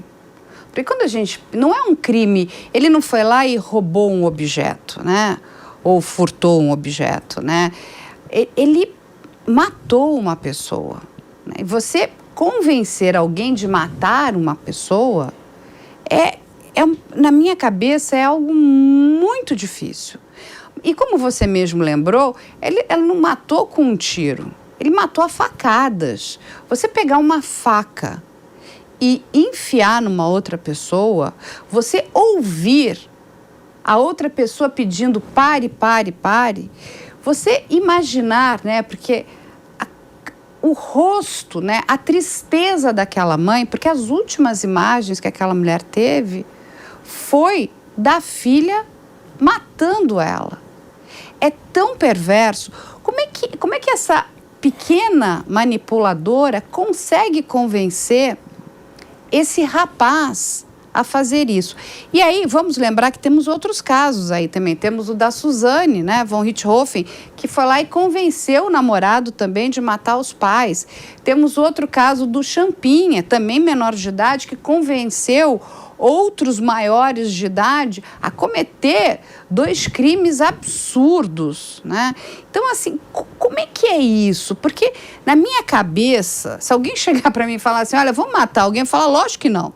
Porque quando a gente... Não é um crime, ele não foi lá e roubou um objeto, né? Ou furtou um objeto, né? Ele matou uma pessoa. E você convencer alguém de matar uma pessoa na minha cabeça, é algo muito difícil. E como você mesmo lembrou, ela não matou com um tiro, ele matou a facadas. Você pegar uma faca e enfiar numa outra pessoa, você ouvir a outra pessoa pedindo pare, pare, pare, você imaginar, né, porque... o rosto, né, a tristeza daquela mãe, porque as últimas imagens que aquela mulher teve foi da filha matando ela. É tão perverso. Como é que essa pequena manipuladora consegue convencer esse rapaz a fazer isso? E aí, vamos lembrar que temos outros casos aí também. Temos o da Suzane, né, von Richthofen, que foi lá e convenceu o namorado também de matar os pais. Temos outro caso do Champinha, também menor de idade, que convenceu outros maiores de idade a cometer 2 crimes absurdos, né? Então, assim, como é que é isso? Porque, na minha cabeça, se alguém chegar para mim e falar assim, olha, vamos matar alguém, eu falo, lógico que não.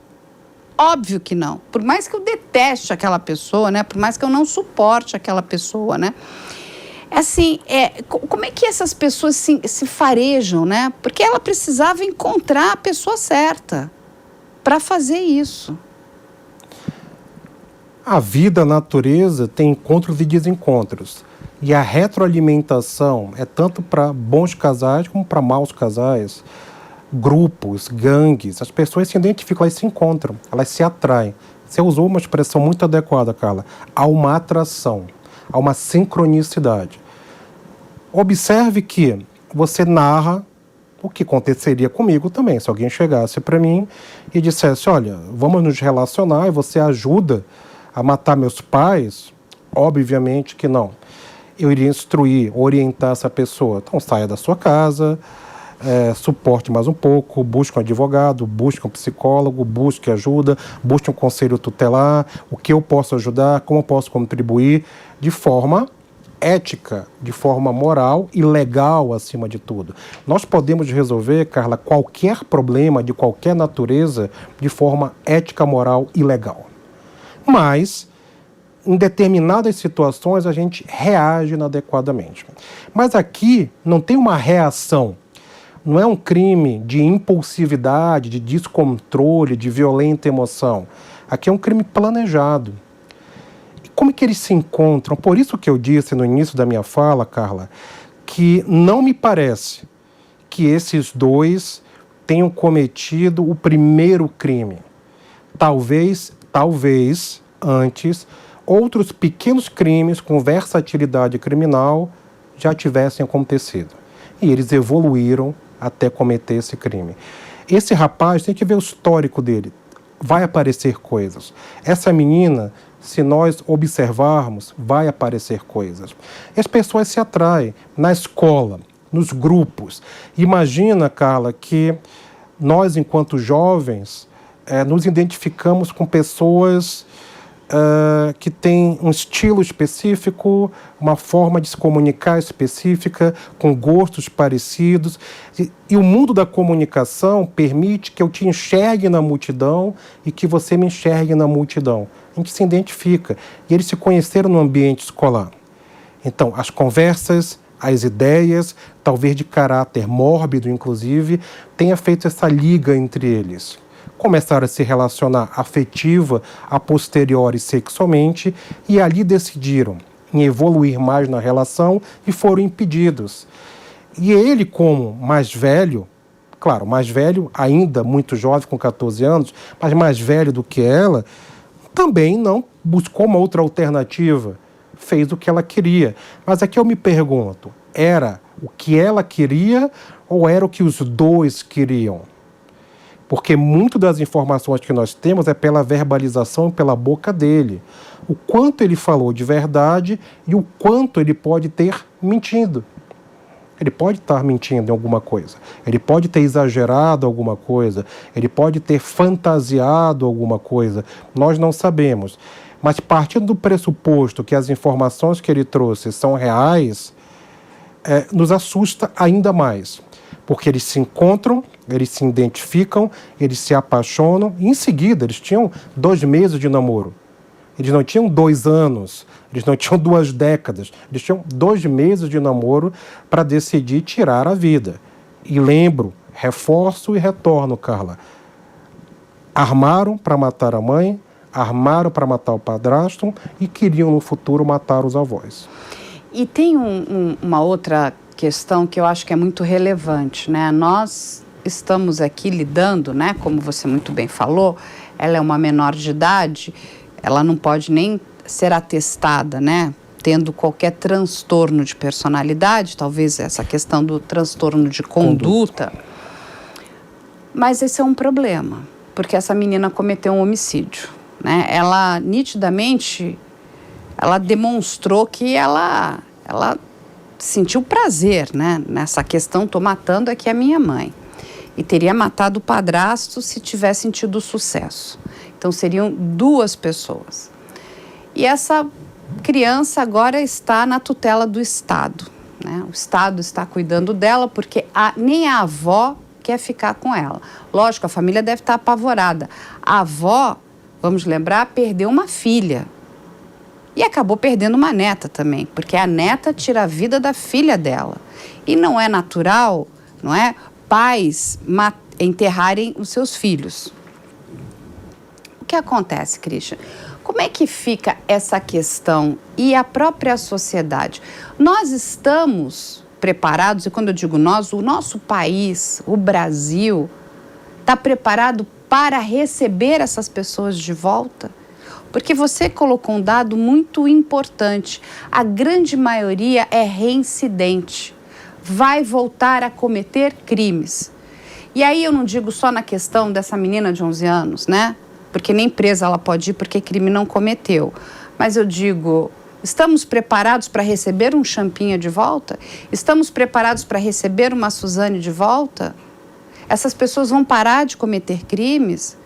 Óbvio que não. Por mais que eu deteste aquela pessoa, né? Por mais que eu não suporte aquela pessoa, né? Assim, como é que essas pessoas se farejam, né? Porque ela precisava encontrar a pessoa certa para fazer isso. A vida, a natureza, tem encontros e desencontros. E a retroalimentação é tanto para bons casais como para maus casais. Grupos, gangues, as pessoas se identificam, elas se encontram, elas se atraem. Você usou uma expressão muito adequada, Carla. Há uma atração, há uma sincronicidade. Observe que você narra o que aconteceria comigo também, se alguém chegasse para mim e dissesse, olha, vamos nos relacionar e você ajuda a matar meus pais, obviamente que não. Eu iria instruir, orientar essa pessoa. Então saia da sua casa, suporte mais um pouco, busque um advogado, busque um psicólogo, busque ajuda, busque um conselho tutelar, o que eu posso ajudar, como eu posso contribuir, de forma ética, de forma moral e legal acima de tudo. Nós podemos resolver, Carla, qualquer problema de qualquer natureza de forma ética, moral e legal. Mas, em determinadas situações, a gente reage inadequadamente. Mas aqui não tem uma reação. Não é um crime de impulsividade, de descontrole, de violenta emoção. Aqui é um crime planejado. E como é que eles se encontram? Por isso que eu disse no início da minha fala, Carla, que não me parece que esses 2 tenham cometido o primeiro crime. Talvez, antes, outros pequenos crimes com versatilidade criminal já tivessem acontecido. E eles evoluíram até cometer esse crime. Esse rapaz, tem que ver o histórico dele. Vai aparecer coisas. Essa menina, se nós observarmos, vai aparecer coisas. E as pessoas se atraem na escola, nos grupos. Imagina, Carla, que nós, enquanto jovens, nos identificamos com pessoas que têm um estilo específico, uma forma de se comunicar específica, com gostos parecidos. E o mundo da comunicação permite que eu te enxergue na multidão e que você me enxergue na multidão. A gente se identifica. E eles se conheceram no ambiente escolar. Então, as conversas as ideias, talvez de caráter mórbido, inclusive, tenha feito essa liga entre eles. Começaram a se relacionar afetiva, a posteriori sexualmente, e ali decidiram em evoluir mais na relação e foram impedidos. E ele, como mais velho, claro, mais velho, ainda muito jovem, com 14 anos, mas mais velho do que ela, também não buscou uma outra alternativa. Fez o que ela queria. Mas aqui eu me pergunto, era o que ela queria ou era o que os dois queriam? Porque muito das informações que nós temos é pela verbalização e pela boca dele. O quanto ele falou de verdade e o quanto ele pode ter mentido. Ele pode estar mentindo em alguma coisa. Ele pode ter exagerado alguma coisa. Ele pode ter fantasiado alguma coisa. Nós não sabemos. Mas partindo do pressuposto que as informações que ele trouxe são reais, nos assusta ainda mais. Porque eles se encontram, eles se identificam, eles se apaixonam, e em seguida eles tinham 2 meses de namoro. Eles não tinham 2 anos, eles não tinham 2 décadas, eles tinham 2 meses de namoro para decidir tirar a vida. E lembro, reforço e retorno, Carla. Armaram para matar a mãe, armaram para matar o padrasto e queriam no futuro matar os avós. E tem uma outra questão que eu acho que é muito relevante, né? Nós estamos aqui lidando, né? Como você muito bem falou, ela é uma menor de idade, ela não pode nem ser atestada, né? Tendo qualquer transtorno de personalidade, talvez essa questão do transtorno de conduta. Mas esse é um problema, porque essa menina cometeu um homicídio, né? Ela nitidamente, ela demonstrou que ela sentiu prazer, né? Nessa questão, tô matando aqui a minha mãe. E teria matado o padrasto se tivesse tido sucesso. Então seriam 2 pessoas. E essa criança agora está na tutela do Estado, né? O Estado está cuidando dela porque nem a avó quer ficar com ela. Lógico, a família deve estar apavorada. A avó, vamos lembrar, perdeu uma filha. E acabou perdendo uma neta também, porque a neta tira a vida da filha dela. E não é natural, não é, pais enterrarem os seus filhos. O que acontece, Christian? Como é que fica essa questão e a própria sociedade? Nós estamos preparados, e quando eu digo nós, o nosso país, o Brasil, está preparado para receber essas pessoas de volta? Porque você colocou um dado muito importante. A grande maioria é reincidente. Vai voltar a cometer crimes. E aí eu não digo só na questão dessa menina de 11 anos, né? Porque nem presa ela pode ir porque crime não cometeu. Mas eu digo, estamos preparados para receber um Champinha de volta? Estamos preparados para receber uma Suzane de volta? Essas pessoas vão parar de cometer crimes?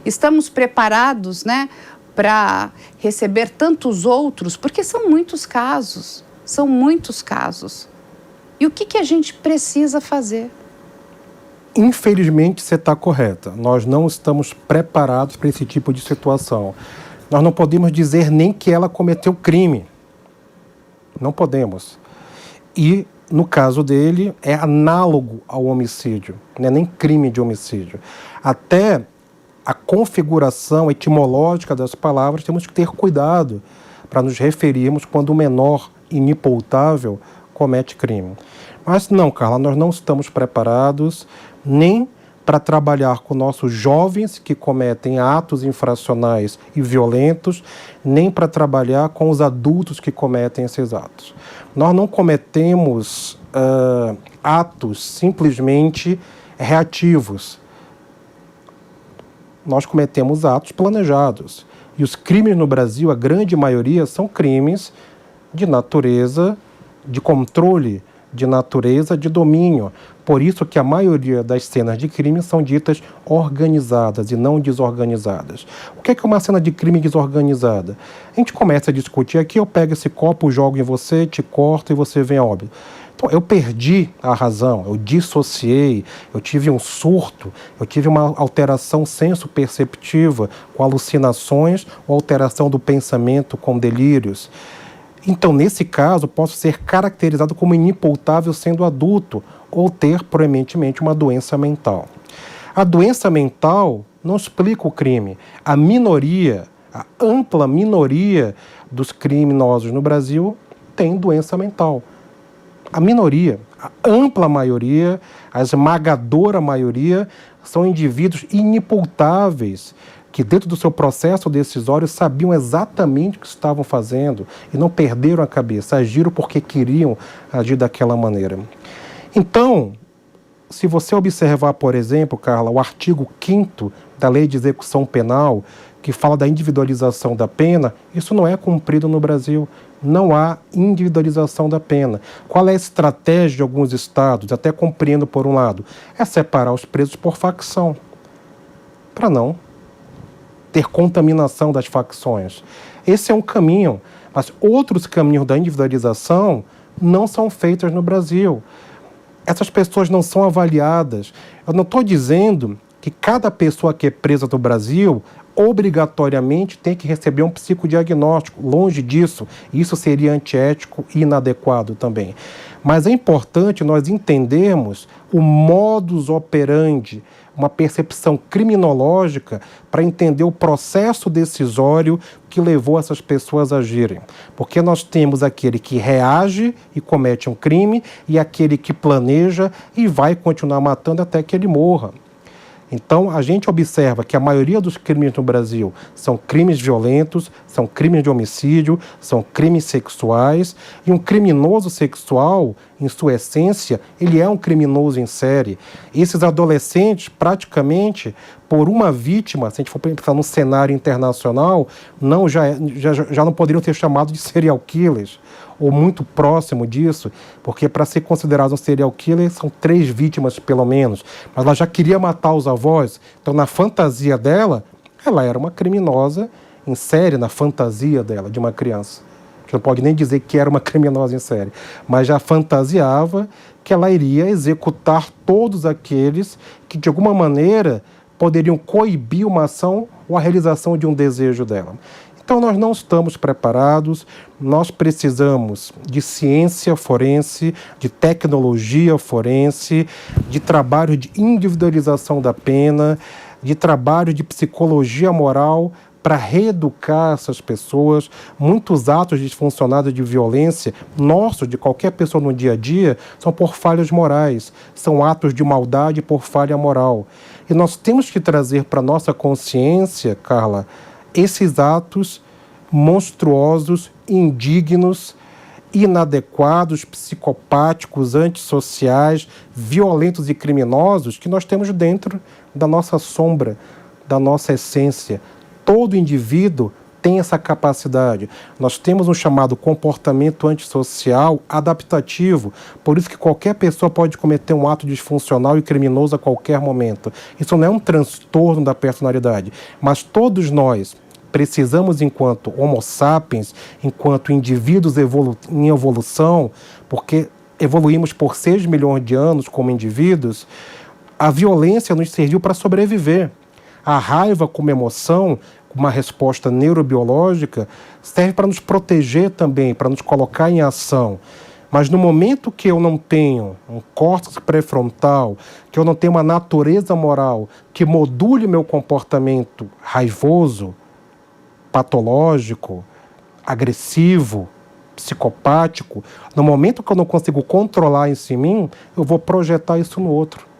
Estamos preparados, né, para receber tantos outros? Porque são muitos casos. São muitos casos. E o que a gente precisa fazer? Infelizmente, você está correta. Nós não estamos preparados para esse tipo de situação. Nós não podemos dizer nem que ela cometeu crime. Não podemos. E, no caso dele, é análogo ao homicídio. Não é nem crime de homicídio. Até a configuração etimológica das palavras, temos que ter cuidado para nos referirmos quando o menor inipoutável comete crime. Mas não, Carla, nós não estamos preparados nem para trabalhar com nossos jovens que cometem atos infracionais e violentos, nem para trabalhar com os adultos que cometem esses atos. Nós não cometemos atos simplesmente reativos. Nós cometemos atos planejados. E os crimes no Brasil, a grande maioria, são crimes de natureza, de controle, de natureza, de domínio. Por isso que a maioria das cenas de crime são ditas organizadas e não desorganizadas. O que é uma cena de crime desorganizada? A gente começa a discutir aqui, eu pego esse copo, jogo em você, te corto e você vem a óbito. Então, eu perdi a razão, eu dissociei, eu tive um surto, eu tive uma alteração senso-perceptiva com alucinações ou alteração do pensamento com delírios. Então, nesse caso, posso ser caracterizado como inimputável sendo adulto ou ter, proeminentemente, uma doença mental. A doença mental não explica o crime. A minoria, a ampla minoria dos criminosos no Brasil tem doença mental. A minoria, a ampla maioria, a esmagadora maioria, são indivíduos inimputáveis, que dentro do seu processo decisório sabiam exatamente o que estavam fazendo e não perderam a cabeça, agiram porque queriam agir daquela maneira. Então, se você observar, por exemplo, Carla, o artigo 5º da Lei de Execução Penal, que fala da individualização da pena, isso não é cumprido no Brasil. Não há individualização da pena. Qual é a estratégia de alguns estados? Até compreendo por um lado. É separar os presos por facção, para não ter contaminação das facções. Esse é um caminho, mas outros caminhos da individualização não são feitos no Brasil. Essas pessoas não são avaliadas. Eu não estou dizendo que cada pessoa que é presa no Brasil obrigatoriamente tem que receber um psicodiagnóstico. Longe disso, isso seria antiético e inadequado também. Mas é importante nós entendermos o modus operandi, uma percepção criminológica para entender o processo decisório que levou essas pessoas a agirem. Porque nós temos aquele que reage e comete um crime e aquele que planeja e vai continuar matando até que ele morra. Então, a gente observa que a maioria dos crimes no Brasil são crimes violentos, são crimes de homicídio, são crimes sexuais, e um criminoso sexual, em sua essência, ele é um criminoso em série. Esses adolescentes, praticamente, por uma vítima, se a gente for pensar num cenário internacional, já não poderiam ser chamados de serial killers, ou muito próximo disso, porque para ser considerado um serial killer são 3 vítimas pelo menos, mas ela já queria matar os avós, então na fantasia dela, ela era uma criminosa em série, na fantasia dela, de uma criança. A gente não pode nem dizer que era uma criminosa em série, mas já fantasiava que ela iria executar todos aqueles que de alguma maneira poderiam coibir uma ação ou a realização de um desejo dela. Então, nós não estamos preparados, nós precisamos de ciência forense, de tecnologia forense, de trabalho de individualização da pena, de trabalho de psicologia moral para reeducar essas pessoas. Muitos atos disfuncionados de violência, nossos, de qualquer pessoa no dia a dia, são por falhas morais, são atos de maldade por falha moral. E nós temos que trazer para a nossa consciência, Carla, esses atos monstruosos, indignos, inadequados, psicopáticos, antissociais, violentos e criminosos que nós temos dentro da nossa sombra, da nossa essência. Todo indivíduo tem essa capacidade. Nós temos um chamado comportamento antissocial adaptativo, por isso que qualquer pessoa pode cometer um ato disfuncional e criminoso a qualquer momento. Isso não é um transtorno da personalidade, mas todos nós precisamos, enquanto homo sapiens, enquanto indivíduos em evolução, porque evoluímos por 6 milhões de anos como indivíduos, a violência nos serviu para sobreviver. A raiva como emoção, uma resposta neurobiológica, serve para nos proteger também, para nos colocar em ação. Mas no momento que eu não tenho um córtex pré-frontal, que eu não tenho uma natureza moral que module meu comportamento raivoso, patológico, agressivo, psicopático, no momento que eu não consigo controlar isso em mim, eu vou projetar isso no outro.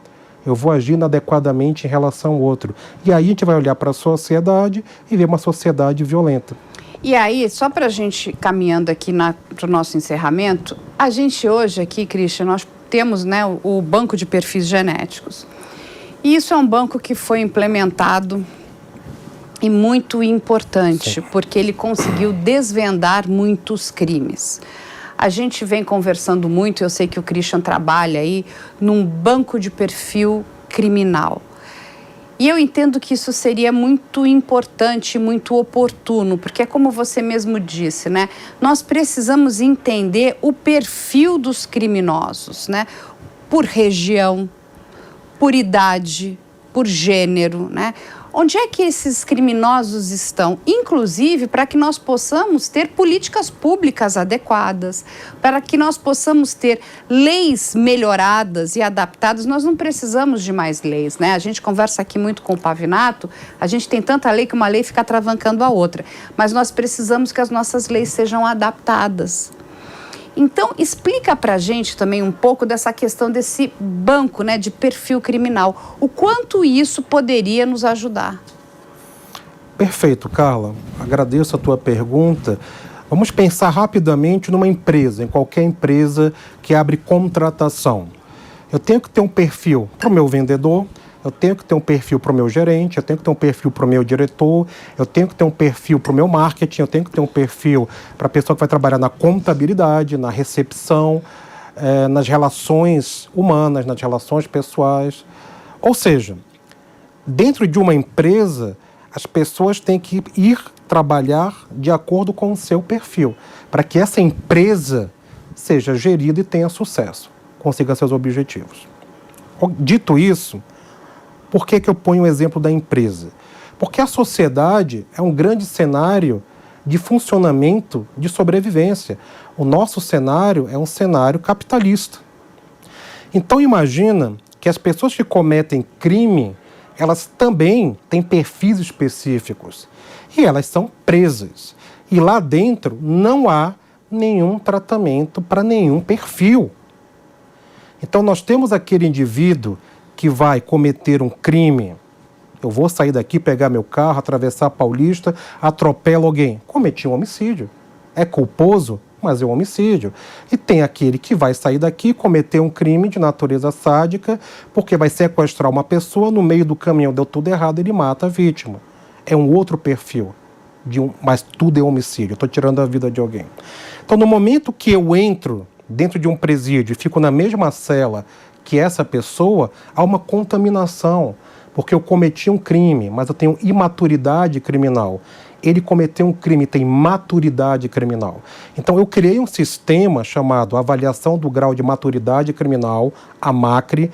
Eu vou agir inadequadamente em relação ao outro. E aí a gente vai olhar para a sociedade e ver uma sociedade violenta. E aí, só para a gente caminhando aqui para o nosso encerramento, a gente hoje aqui, Christian, nós temos, né, o banco de perfis genéticos. E isso é um banco que foi implementado e muito importante, sim, porque ele conseguiu desvendar muitos crimes. A gente vem conversando muito, eu sei que o Christian trabalha aí num banco de perfil criminal. E eu entendo que isso seria muito importante, muito oportuno, porque é como você mesmo disse, né? Nós precisamos entender o perfil dos criminosos, né? Por região, por idade, por gênero, né? Onde é que esses criminosos estão? Inclusive, para que nós possamos ter políticas públicas adequadas, para que nós possamos ter leis melhoradas e adaptadas. Nós não precisamos de mais leis, né? A gente conversa aqui muito com o Pavinato, a gente tem tanta lei que uma lei fica travancando a outra, mas nós precisamos que as nossas leis sejam adaptadas. Então, explica para a gente também um pouco dessa questão desse banco, né, de perfil criminal. O quanto isso poderia nos ajudar? Perfeito, Carla. Agradeço a tua pergunta. Vamos pensar rapidamente numa empresa, em qualquer empresa que abre contratação. Eu tenho que ter um perfil para o meu vendedor, eu tenho que ter um perfil para o meu gerente, eu tenho que ter um perfil para o meu diretor, eu tenho que ter um perfil para o meu marketing, eu tenho que ter um perfil para a pessoa que vai trabalhar na contabilidade, na recepção, nas relações humanas, nas relações pessoais. Ou seja, dentro de uma empresa, as pessoas têm que ir trabalhar de acordo com o seu perfil, para que essa empresa seja gerida e tenha sucesso, consiga seus objetivos. Dito isso, por que eu ponho o exemplo da empresa? Porque a sociedade é um grande cenário de funcionamento, de sobrevivência. O nosso cenário é um cenário capitalista. Então imagina que as pessoas que cometem crime, elas também têm perfis específicos. E elas são presas. E lá dentro não há nenhum tratamento para nenhum perfil. Então nós temos aquele indivíduo que vai cometer um crime. Eu vou sair daqui, pegar meu carro, atravessar a Paulista, atropelo alguém. Cometi um homicídio. É culposo, mas é um homicídio. E tem aquele que vai sair daqui, cometer um crime de natureza sádica, porque vai sequestrar uma pessoa, no meio do caminho deu tudo errado, ele mata a vítima. É um outro perfil, mas tudo é homicídio. Eu estou tirando a vida de alguém. Então, no momento que eu entro dentro de um presídio e fico na mesma cela que essa pessoa, há uma contaminação, porque eu cometi um crime, mas eu tenho imaturidade criminal. Ele cometeu um crime, tem maturidade criminal. Então eu criei um sistema chamado Avaliação do Grau de Maturidade Criminal, a MACRE,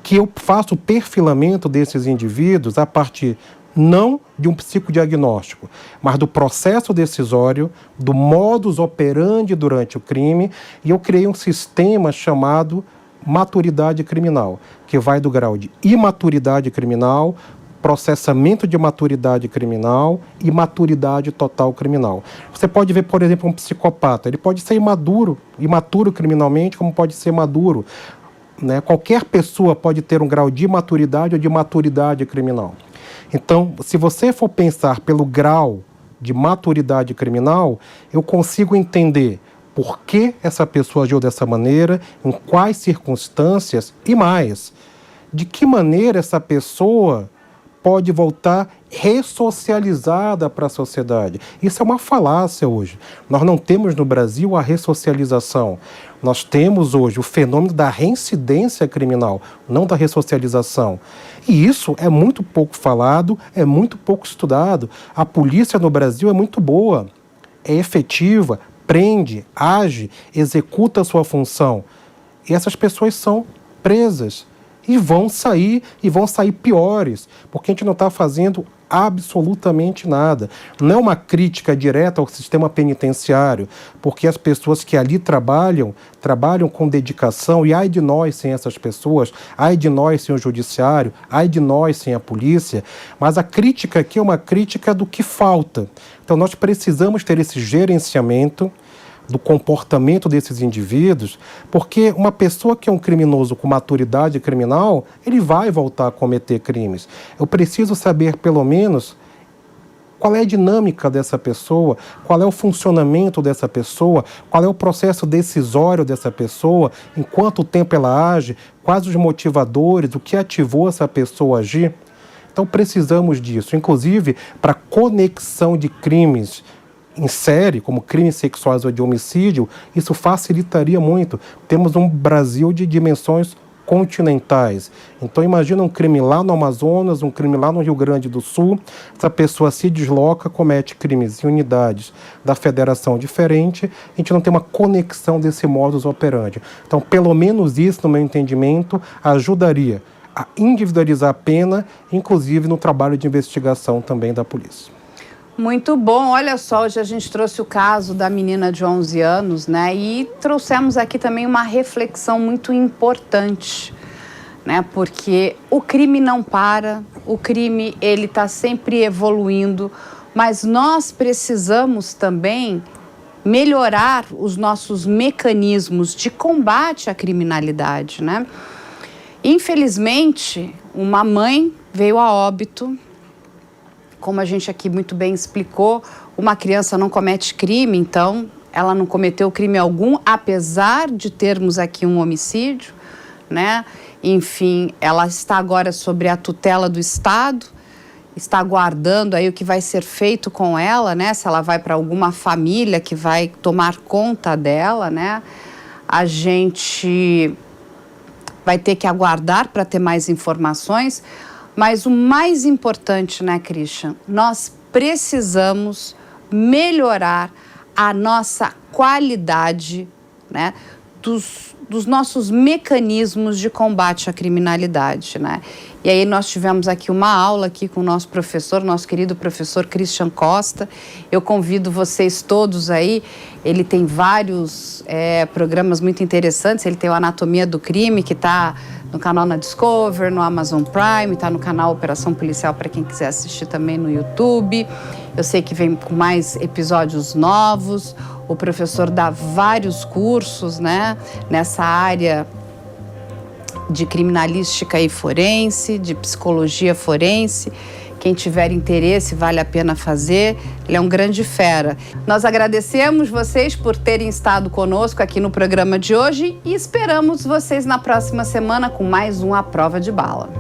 que eu faço o perfilamento desses indivíduos a partir não de um psicodiagnóstico, mas do processo decisório, do modus operandi durante o crime, e eu criei um sistema chamado maturidade criminal, que vai do grau de imaturidade criminal, processamento de maturidade criminal e maturidade total criminal. Você pode ver, por exemplo, um psicopata, ele pode ser imaturo criminalmente, como pode ser maduro, né? Qualquer pessoa pode ter um grau de imaturidade ou de maturidade criminal. Então, se você for pensar pelo grau de maturidade criminal, eu consigo entender por que essa pessoa agiu dessa maneira, em quais circunstâncias e mais, de que maneira essa pessoa pode voltar ressocializada para a sociedade. Isso é uma falácia hoje. Nós não temos no Brasil a ressocialização. Nós temos hoje o fenômeno da reincidência criminal, não da ressocialização. E isso é muito pouco falado, é muito pouco estudado. A polícia no Brasil é muito boa, é efetiva, prende, age, executa a sua função. E essas pessoas são presas e vão sair piores, porque a gente não está fazendo absolutamente nada. Não é uma crítica direta ao sistema penitenciário, porque as pessoas que ali trabalham com dedicação, e ai de nós sem essas pessoas, ai de nós sem o judiciário, ai de nós sem a polícia, mas a crítica aqui é uma crítica do que falta. Então nós precisamos ter esse gerenciamento do comportamento desses indivíduos, porque uma pessoa que é um criminoso com maturidade criminal, ele vai voltar a cometer crimes. Eu preciso saber, pelo menos, qual é a dinâmica dessa pessoa, qual é o funcionamento dessa pessoa, qual é o processo decisório dessa pessoa, em quanto tempo ela age, quais os motivadores, o que ativou essa pessoa a agir. Então precisamos disso, inclusive para conexão de crimes em série, como crimes sexuais ou de homicídio, isso facilitaria muito. Temos um Brasil de dimensões continentais. Então imagina um crime lá no Amazonas, um crime lá no Rio Grande do Sul, essa pessoa se desloca, comete crimes em unidades da federação diferente, a gente não tem uma conexão desse modus operandi. Então, pelo menos isso, no meu entendimento, ajudaria a individualizar a pena, inclusive no trabalho de investigação também da polícia. Muito bom. Olha só, hoje a gente trouxe o caso da menina de 11 anos, né? E trouxemos aqui também uma reflexão muito importante, né? Porque o crime não para, o crime ele está sempre evoluindo, mas nós precisamos também melhorar os nossos mecanismos de combate à criminalidade, né? Infelizmente, uma mãe veio a óbito. Como a gente aqui muito bem explicou, uma criança não comete crime, então ela não cometeu crime algum, apesar de termos aqui um homicídio, né? Enfim, ela está agora sob a tutela do Estado, está aguardando aí o que vai ser feito com ela, né? Se ela vai para alguma família que vai tomar conta dela, né? A gente vai ter que aguardar para ter mais informações. Mas o mais importante, né, Christian? Nós precisamos melhorar a nossa qualidade, né, dos nossos mecanismos de combate à criminalidade, né? E aí nós tivemos aqui uma aula aqui com o nosso professor, nosso querido professor Christian Costa. Eu convido vocês todos aí, ele tem vários programas muito interessantes, ele tem o Anatomia do Crime, que está no canal na Discover, no Amazon Prime, está no canal Operação Policial para quem quiser assistir também no YouTube. Eu sei que vem com mais episódios novos. O professor dá vários cursos, né, nessa área de criminalística e forense, de psicologia forense. Quem tiver interesse, vale a pena fazer. Ele é um grande fera. Nós agradecemos vocês por terem estado conosco aqui no programa de hoje e esperamos vocês na próxima semana com mais um A Prova de Bala.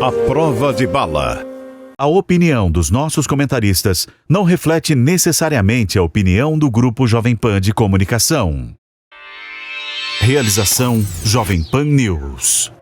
A Prova de Bala. A opinião dos nossos comentaristas não reflete necessariamente a opinião do Grupo Jovem Pan de Comunicação. Realização Jovem Pan News.